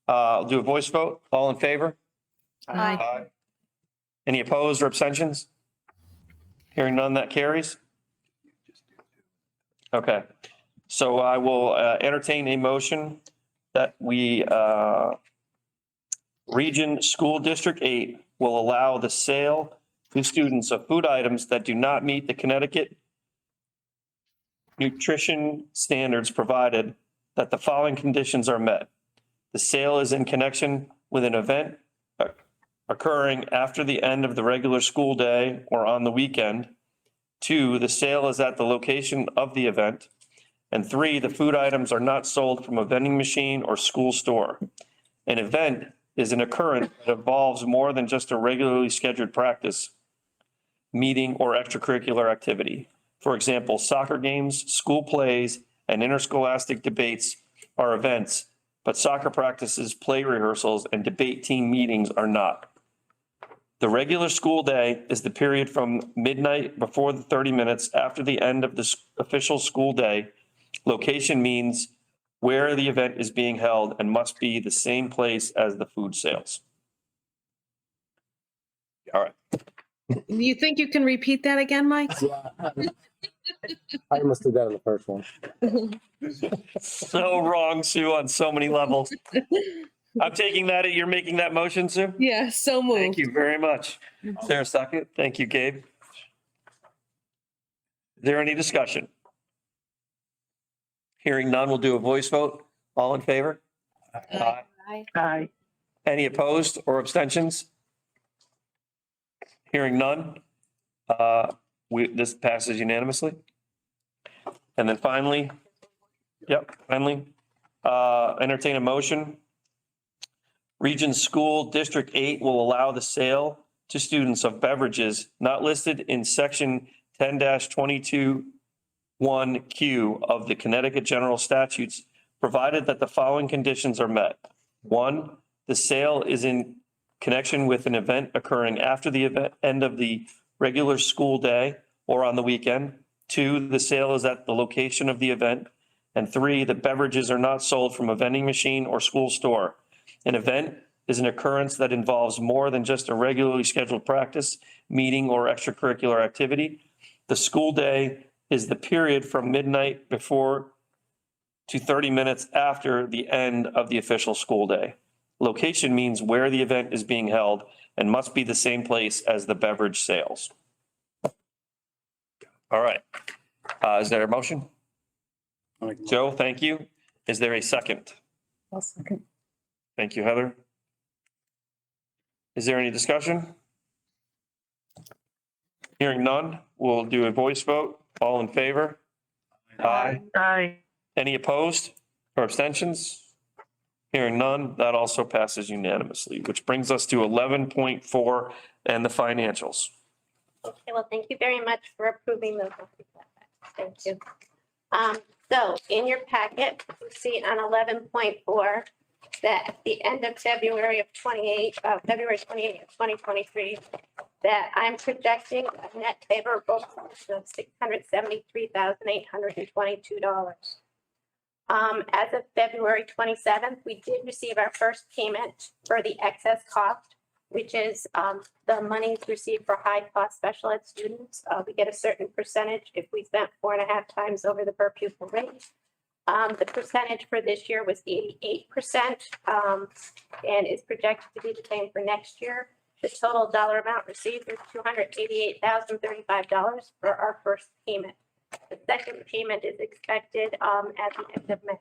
I'll do a voice vote. All in favor? Aye. Any opposed or abstentions? Hearing none, that carries. Okay, so I will entertain a motion that we Region School District 8 will allow the sale to students of food items that do not meet the Connecticut nutrition standards, provided that the following conditions are met. The sale is in connection with an event occurring after the end of the regular school day or on the weekend. 2, the sale is at the location of the event. And 3, the food items are not sold from a vending machine or school store. An event is an occurrence that involves more than just a regularly scheduled practice, meeting, or extracurricular activity. For example, soccer games, school plays, and interscholastic debates are events, but soccer practices, play rehearsals, and debate team meetings are not. The regular school day is the period from midnight before the 30 minutes after the end of the official school day. Location means where the event is being held and must be the same place as the food sales. All right. You think you can repeat that again, Mike? I must have done the first one. So wrong, Sue, on so many levels. I'm taking that, you're making that motion, Sue? Yeah, so moved. Thank you very much. Is there a second? Thank you, Gabe. Is there any discussion? Hearing none, we'll do a voice vote. All in favor? Aye. Aye. Any opposed or abstentions? Hearing none, this passes unanimously. And then finally, entertain a motion. Region School District 8 will allow the sale to students of beverages not listed in section 10-22(1)Q of the Connecticut General Statutes, provided that the following conditions are met. 1, the sale is in connection with an event occurring after the end of the regular school day or on the weekend. 2, the sale is at the location of the event. And 3, the beverages are not sold from a vending machine or school store. An event is an occurrence that involves more than just a regularly scheduled practice, meeting, or extracurricular activity. The school day is the period from midnight before to 30 minutes after the end of the official school day. Location means where the event is being held and must be the same place as the beverage sales. All right. Is there a motion? Joe, thank you. Is there a second? I'll second. Thank you, Heather. Is there any discussion? Hearing none, we'll do a voice vote. All in favor? Aye. Aye. Any opposed or abstentions? Hearing none, that also passes unanimously, which brings us to 11.4 and the financials. Okay, well, thank you very much for approving those. Thank you. So in your packet, you see on 11.4 that at the end of February 28th of 2023, that I'm projecting a net favorable position of $673,822. As of February 27th, we did receive our first payment for the excess cost, which is the monies received for high cost special ed students. We get a certain percentage if we spent 4.5 times over the per pupil rate. The percentage for this year was 88% and is projected to be the same for next year. The total dollar amount received is $288,035 for our first payment. The second payment is expected at the end of May.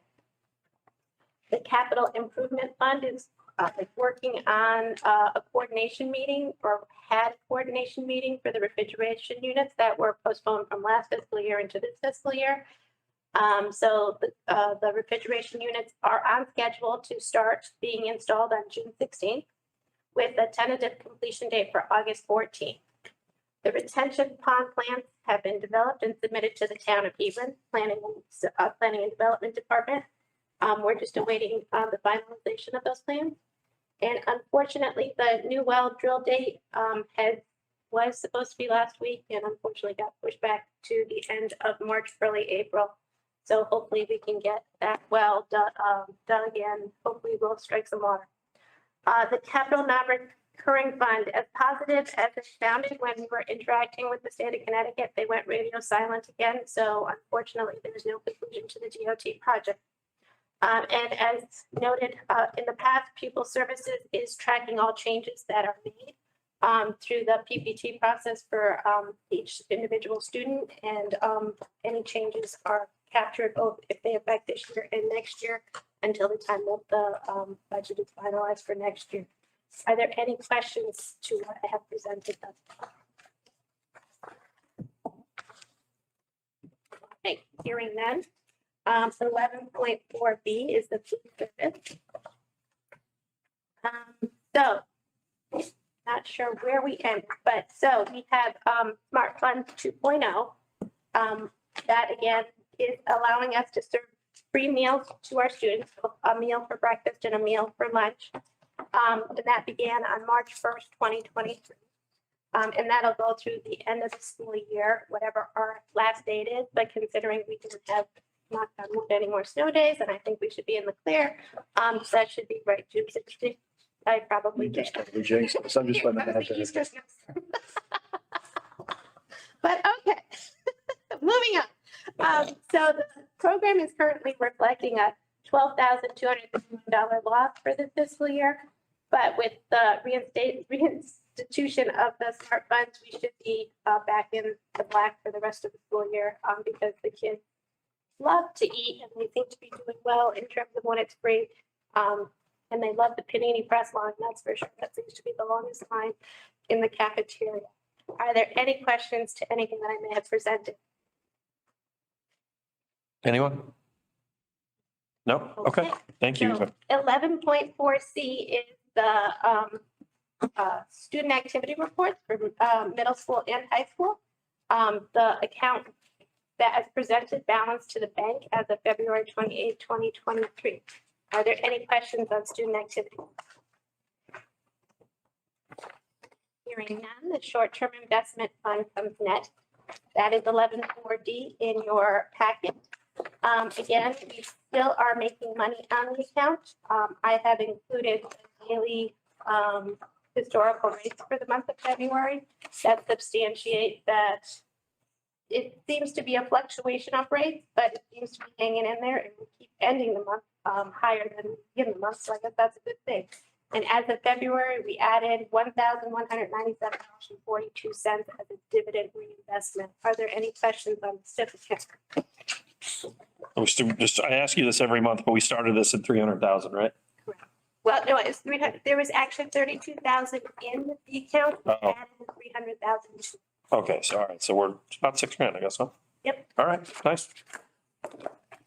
The Capital Improvement Fund is working on a coordination meeting, or had a coordination meeting for the refrigeration units that were postponed from last fiscal year into this fiscal year. So the refrigeration units are on schedule to start being installed on June 16th with a tentative completion date for August 14th. The retention pond plans have been developed and submitted to the town of Hebron Planning and Development Department. We're just awaiting the finalization of those plans. And unfortunately, the new well drill date was supposed to be last week and unfortunately got pushed back to the end of March, early April. So hopefully we can get that well done again. Hopefully we'll strike some water. The capital non-recurring fund, as positive as it sounded when we were interacting with the state of Connecticut, they went radio silent again. So unfortunately, there's no conclusion to the DOT project. And as noted in the past, pupil services is tracking all changes that are made through the PPT process for each individual student. And any changes are captured both if they affect this year and next year until the time that the budget is finalized for next year. Are there any questions to what I have presented thus far? Okay, hearing none. 11.4B is the food service. So, not sure where we end, but so we have Smart Fund 2.0. That again is allowing us to serve free meals to our students, a meal for breakfast and a meal for lunch. And that began on March 1st, 2023. And that'll go through the end of the school year, whatever our last date is, but considering we didn't have not any more snow days, and I think we should be in the clear. So that should be right, June 16th. I probably did. I'm just letting them have Easter that. snow. But okay, moving on. So the program is currently reflecting a $12,251 loss for the fiscal year. But with the reinstitution of the SMART funds, we should be back in the black for the rest of the school year because the kids love to eat and they seem to be doing well in terms of when it's free. And they love the panini press line, that's for sure. That seems to be the longest line in the cafeteria. Are there any questions to anything that I may have presented? Anyone? No? Okay, thank you. So 11.4C is the student activity reports for middle school and high school. The account that has presented balance to the bank as of February 28, 2023. Are there any questions on student activity? Hearing none, the short-term investment fund comes net. That is 11.4D in your packet. Again, we still are making money on the account. I have included the daily historical rates for the month of February that substantiate that it seems to be a fluctuation of rates, but it seems to be hanging in there and we keep ending the month higher than we begin the month. So I guess that's a good thing. And as of February, we added $1,197.42 as a dividend reinvestment. Are there any questions on the STIP account? I ask you this every month, but we started this at 300,000, right? Well, no, it's 300. There was actually 32,000 in the account. We Uh-oh. added 300,000. Okay, so all right, so we're about $6,000, I guess, huh? Yep. All right, nice.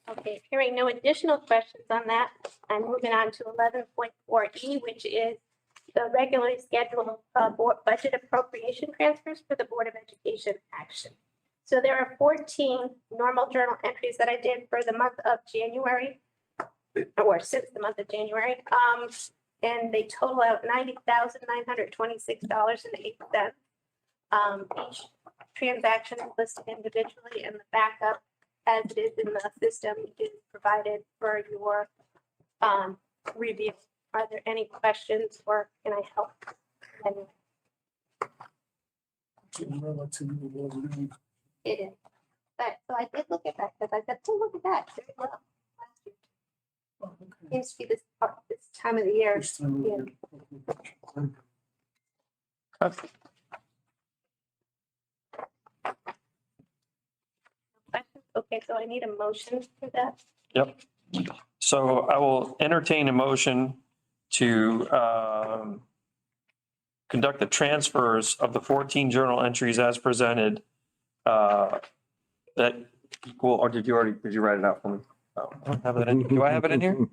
Okay, hearing no additional questions on that, I'm moving on to 11.4E, which is the regularly scheduled board budget appropriation transfers for the Board of Education action. So there are 14 normal journal entries that I did for the month of January, or since the month of January. And they total out $90,926.08. Each transaction is listed individually and the backup as it is in the system is provided for your review. Are there any questions or can I help? Relatively low now. It is. But so I did look at that because I said, oh, look at that. Very well. Last year. Oh, okay. Seems to be this time of the year. This time of Yeah. year. Questions? Okay, so I need a motion for that. Yep. So I will entertain a motion to conduct the transfers of the 14 journal entries as presented. That equal, or did you write it out for me? Oh, I don't have it in. Do I have it in here?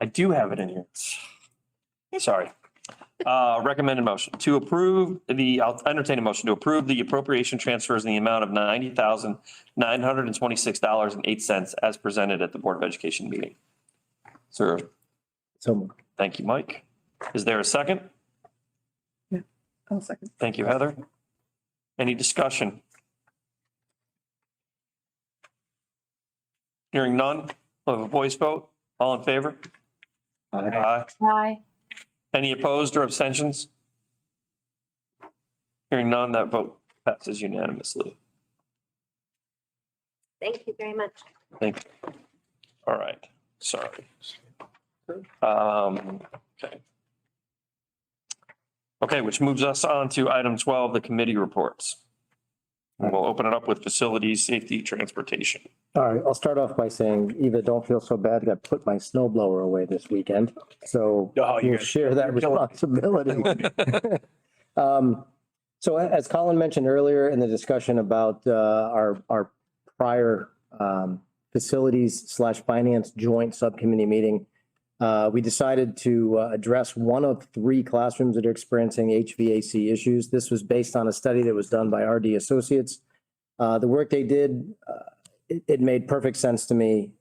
I do have it in here. Sorry. Recommended motion to approve I'll entertain a motion to approve the appropriation transfers in the amount of $90,926.08 as presented at the Board of Education meeting. Sir. So Thank you, Mike. Is there a second? I'll second. Thank you, Heather. Any discussion? Hearing none, we'll have a voice vote. All in favor? Aye. Aye. Any opposed or abstentions? Hearing none, that vote passes unanimously. Thank you very much. Thank you. All right. Sorry. Okay. Okay, which moves us on to item 12, the committee reports. And we'll open it up with facilities, safety, transportation. All right, I'll start off by saying, Eva, don't feel so bad. I got to put my snow blower away this weekend. So Oh, you'll share that responsibility. So as Colin mentioned earlier in the discussion about our prior facilities/finance joint subcommittee meeting, we decided to address one of 3 classrooms that are experiencing HVAC issues. This was based on a study that was done by RD Associates. The work they did, it made perfect sense to me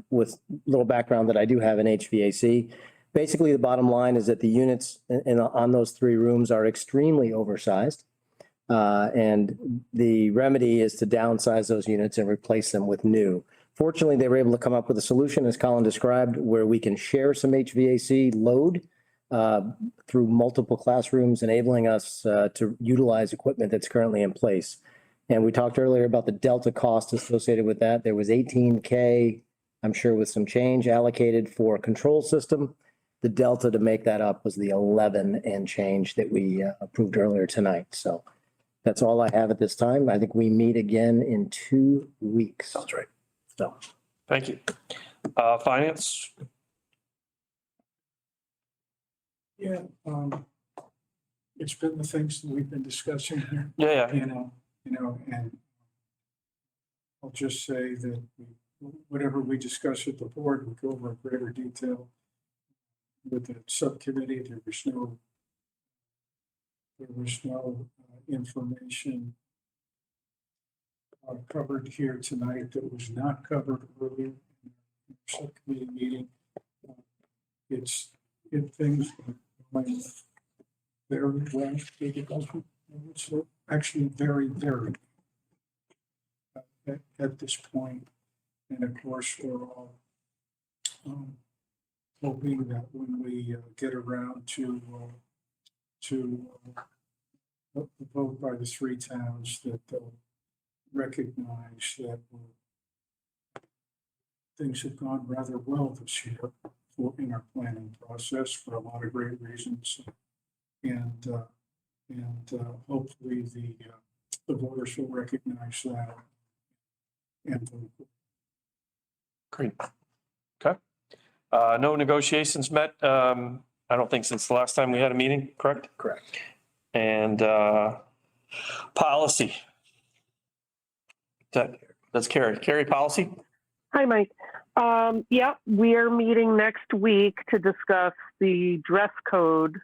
with little background that I do have in HVAC. Basically, the bottom line is that the units on those 3 rooms are extremely oversized. And the remedy is to downsize those units and replace them with new. Fortunately, they were able to come up with a solution, as Colin described, where we can share some HVAC load through multiple classrooms, enabling us to utilize equipment that's currently in place. And we talked earlier about the delta cost associated with that. There was $18K, I'm sure with some change, allocated for a control system. The delta to make that up was the 11 and change that we approved earlier tonight. So that's all I have at this time. I think we meet again in 2 weeks. Sounds right. So, Thank you. Finance? Yeah, it's been the things that we've been discussing here. Yeah. You know, and I'll just say that whatever we discuss at the board, we go over in greater detail with the subcommittee. There was no information covered here tonight that was not covered earlier in the subcommittee meeting. Things went very well. It's actually very, very at this point. And of course, we're all hoping that when we get around to the vote by the 3 towns, that they'll recognize that things have gone rather well this year in our planning process for a lot of great reasons. And hopefully the voters will recognize that and vote. Great. Okay. No negotiations met, I don't think since the last time we had a meeting, correct? Correct. And policy. That's Carrie. Carrie, policy? Hi, Mike. Yeah, we are meeting next week to discuss the dress code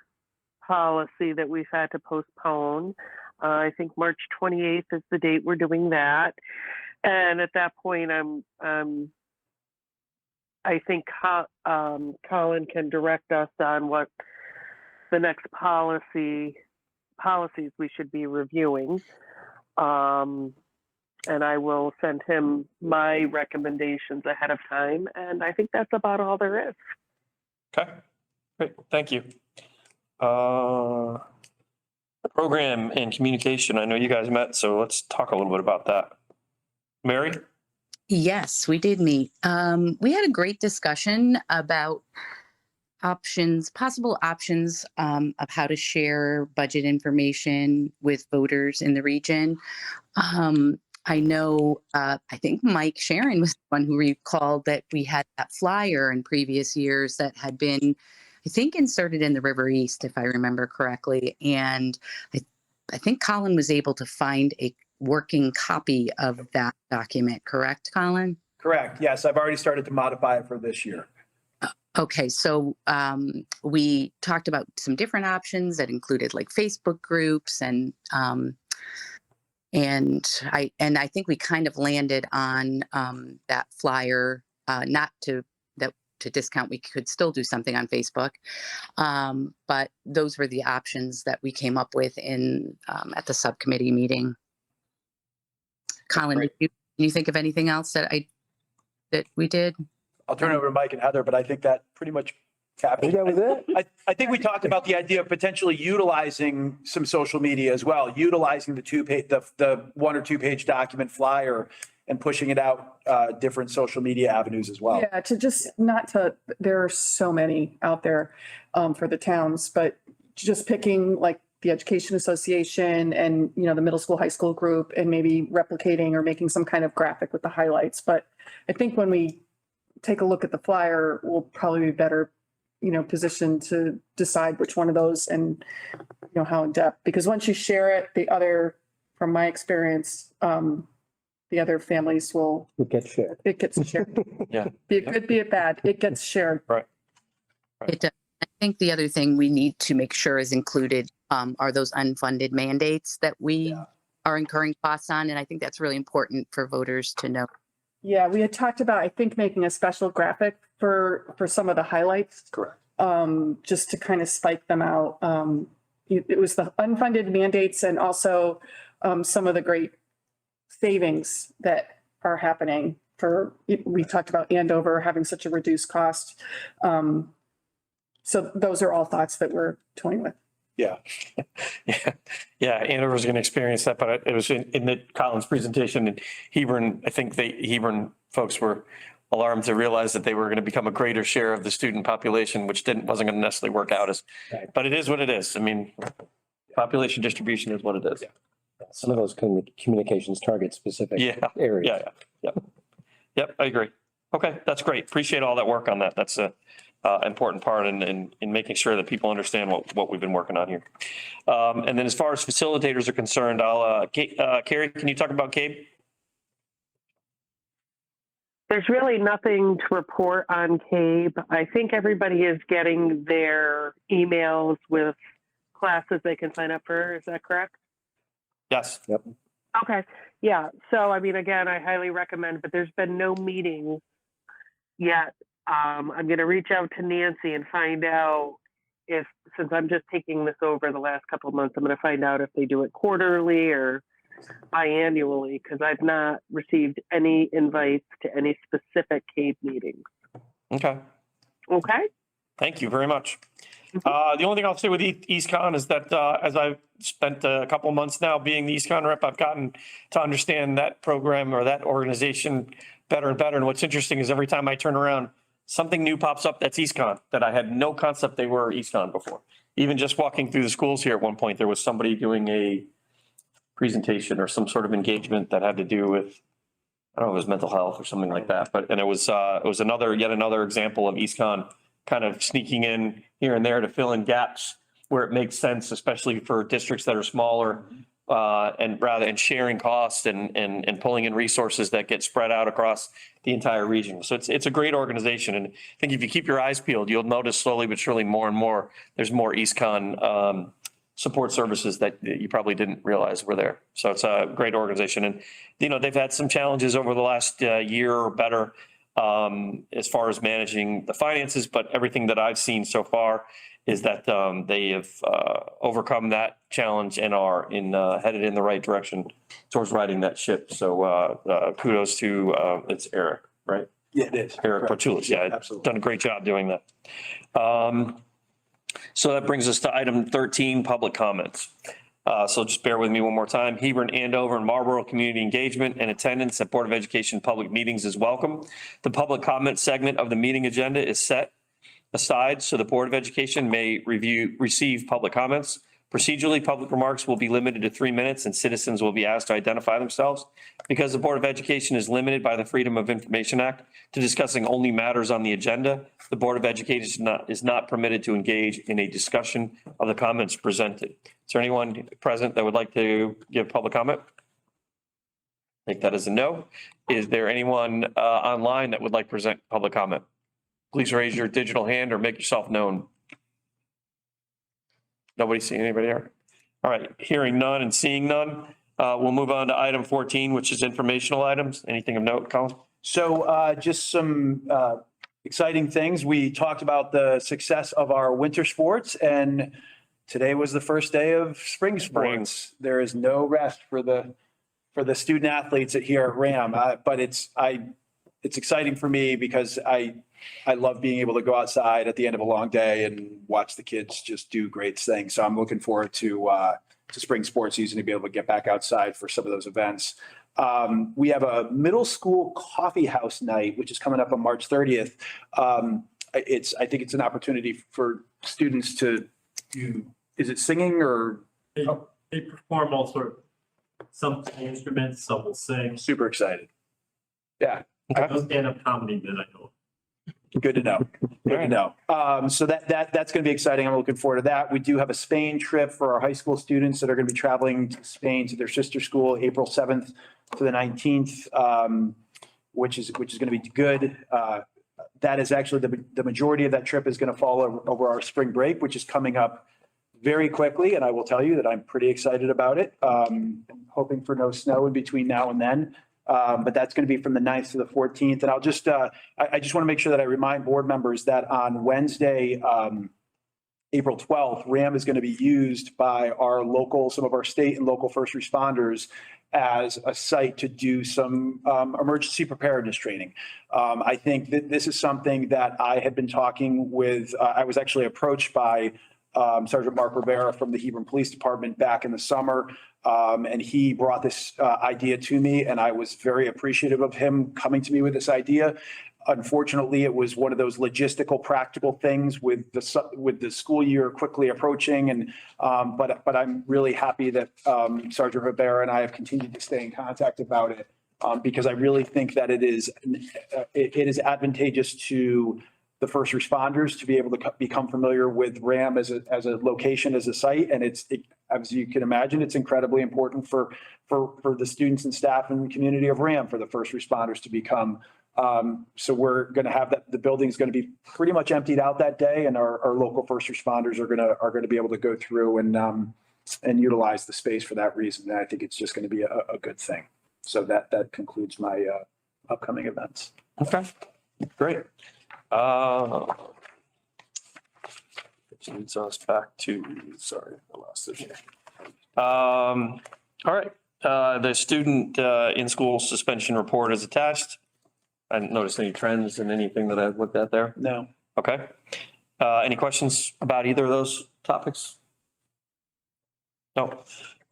policy that we've had to postpone. I think March 28th is the date we're doing that. And at that point, I think Colin can direct us on what the next policies we should be reviewing. And I will send him my recommendations ahead of time. And I think that's about all there is. Okay, great, thank you. Program and communication, I know you guys met, so let's talk a little bit about that. Mary? Yes, we did meet. We had a great discussion about possible options of how to share budget information with voters in the region. I know, I think Mike Sharon was the one who recalled that we had that flyer in previous years that had been, I think, inserted in the River East, if I remember correctly. And I think Colin was able to find a working copy of that document, correct, Colin? Correct. Yes, I've already started to modify it for this year. Okay, so we talked about some different options that included like Facebook groups and I think we kind of landed on that flyer, not to discount, we could still do something on Facebook. But those were the options that we came up with at the subcommittee meeting. Colin, did you think of anything else that we did? I'll turn it over to Mike and Heather, but I think that pretty much captured. that was it? I think we talked about the idea of potentially utilizing some social media as well, utilizing the 1 or 2 page document flyer and pushing it out, different social media avenues as well. Yeah, there are so many out there for the towns, but just picking like the Education Association and, the middle school, high school group, and maybe replicating or making some kind of graphic with the highlights. But I think when we take a look at the flyer, we'll probably be better, positioned to decide which one of those and, how in depth. Because once you share it, from my experience, the other families It gets shared. it gets shared. Yeah. Be it good, be it bad, it gets shared. Right. It does. I think the other thing we need to make sure is included are those unfunded mandates that we are incurring costs on. And I think that's really important for voters to know. Yeah, we had talked about, I think, making a special graphic for some of the highlights. Correct. Just to kind of spike them out. It was the unfunded mandates and also some of the great savings that are happening we talked about Andover having such a reduced cost. So those are all thoughts that we're toying with. Yeah. Yeah, Andover's going to experience that, but it was in the Collins presentation, and Hebron, I think Hebron folks were alarmed to realize that they were going to become a greater share of the student population, which wasn't going to necessarily work out but it is what it is. I mean, population distribution is what it is. Some of those communications target specific areas. Yep, I agree. Okay, that's great. Appreciate all that work on that. That's a important part in making sure that people understand what we've been working on here. And then as far as facilitators are concerned, Carrie, can you talk about CABE? There's really nothing to report on CABE. I think everybody is getting their emails with classes they can sign up for. Is that correct? Yes. Yep. Okay. Yeah. So, I mean, again, I highly recommend, but there's been no meetings yet. I'm going to reach out to Nancy and find out since I'm just taking this over the last couple of months, I'm going to find out if they do it quarterly or biannually, because I've not received any invites to any specific CABE meetings. Okay. Okay. Thank you very much. The only thing I'll say with EastCon is that as I've spent a couple of months now being the EastCon rep, I've gotten to understand that program or that organization better and better. And what's interesting is every time I turn around, something new pops up that's EastCon that I had no concept they were EastCon before. Even just walking through the schools here at one point, there was somebody doing a presentation or some sort of engagement that had to do with, I don't know, it was mental health or something like that. But it was yet another example of EastCon kind of sneaking in here and there to fill in gaps where it makes sense, especially for districts that are smaller, and sharing costs and pulling in resources that get spread out across the entire region. So it's a great organization. And I think if you keep your eyes peeled, you'll notice slowly but surely more and more, there's more EastCon support services that you probably didn't realize were there. So it's a great organization. And, they've had some challenges over the last year or better as far as managing the finances, but everything that I've seen so far is that they have overcome that challenge and are headed in the right direction towards riding that ship. So kudos to it's Eric, right? Yeah, it is. Eric Portulis. Yeah, absolutely. Done a great job doing that. So that brings us to item 13, public comments. So just bear with me one more time. Hebron, Andover, and Marlboro community engagement and attendance at Board of Education public meetings is welcome. The public comment segment of the meeting agenda is set aside so the Board of Education may receive public comments. Procedurally, public remarks will be limited to 3 minutes and citizens will be asked to identify themselves. Because the Board of Education is limited by the Freedom of Information Act to discussing only matters on the agenda, the Board of Education is not permitted to engage in a discussion of the comments presented. Is there anyone present that would like to give public comment? I think that is a no. Is there anyone online that would like to present public comment? Please raise your digital hand or make yourself known. Nobody see anybody here? All right, hearing none and seeing none, we'll move on to item 14, which is informational items. Anything of note, Colin? So just some exciting things. We talked about the success of our winter sports, and today was the first day of spring sports. There is no rest for the student athletes here at RHAM, but it's exciting for me because I love being able to go outside at the end of a long day and watch the kids just do great things. So I'm looking forward to spring sports season to be able to get back outside for some of those events. We have a middle school coffee house night, which is coming up on March 30th. I think it's an opportunity for students to do, is it singing or? They perform all sort of, some play instruments, some will sing. Super excited. Yeah. No stand-up comedy that I know. Good to know. Good to know. So that's going to be exciting. I'm looking forward to that. We do have a Spain trip for our high school students that are going to be traveling to Spain to their sister school, April 7th to the 19th, which is going to be good. That is actually the majority of that trip is going to fall over our spring break, which is coming up very quickly. And I will tell you that I'm pretty excited about it. Hoping for no snow in between now and then. But that's going to be from the 9th to the 14th. And I'll just, I just want to make sure that I remind board members that on Wednesday, April 12th, RHAM is going to be used by our local, some of our state and local first responders as a site to do some emergency preparedness training. I think that this is something that I had been talking with, I was actually approached by Sergeant Mark Rivera from the Hebron Police Department back in the summer. And he brought this idea to me, and I was very appreciative of him coming to me with this idea. Unfortunately, it was one of those logistical, practical things with the school year quickly approaching. And but I'm really happy that Sergeant Rivera and I have continued to stay in contact about it because I really think that it is advantageous to the first responders to be able to become familiar with RHAM as a location, as a site. And as you can imagine, it's incredibly important for the students and staff and community of RHAM, for the first responders to become. So we're going to have that, the building's going to be pretty much emptied out that day, and our local first responders are going to be able to go through and utilize the space for that reason. And I think it's just going to be a good thing. So that concludes my upcoming events. Okay, great. Which leads us back to, sorry, I lost it here. All right, the student in-school suspension report is attached. I didn't notice any trends in anything that I've looked at there. No. Okay. Any questions about either of those topics? No.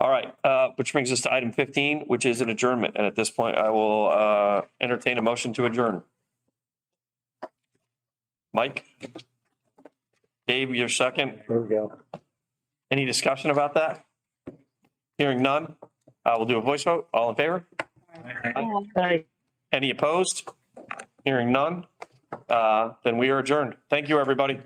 All right, which brings us to item 15, which is an adjournment. And at this point, I will entertain a motion to adjourn. Mike? Dave, your second. There we go. Any discussion about that? Hearing none, we'll do a voice vote. All in favor? Aye. Any opposed? Hearing none, then we are adjourned. Thank you, everybody.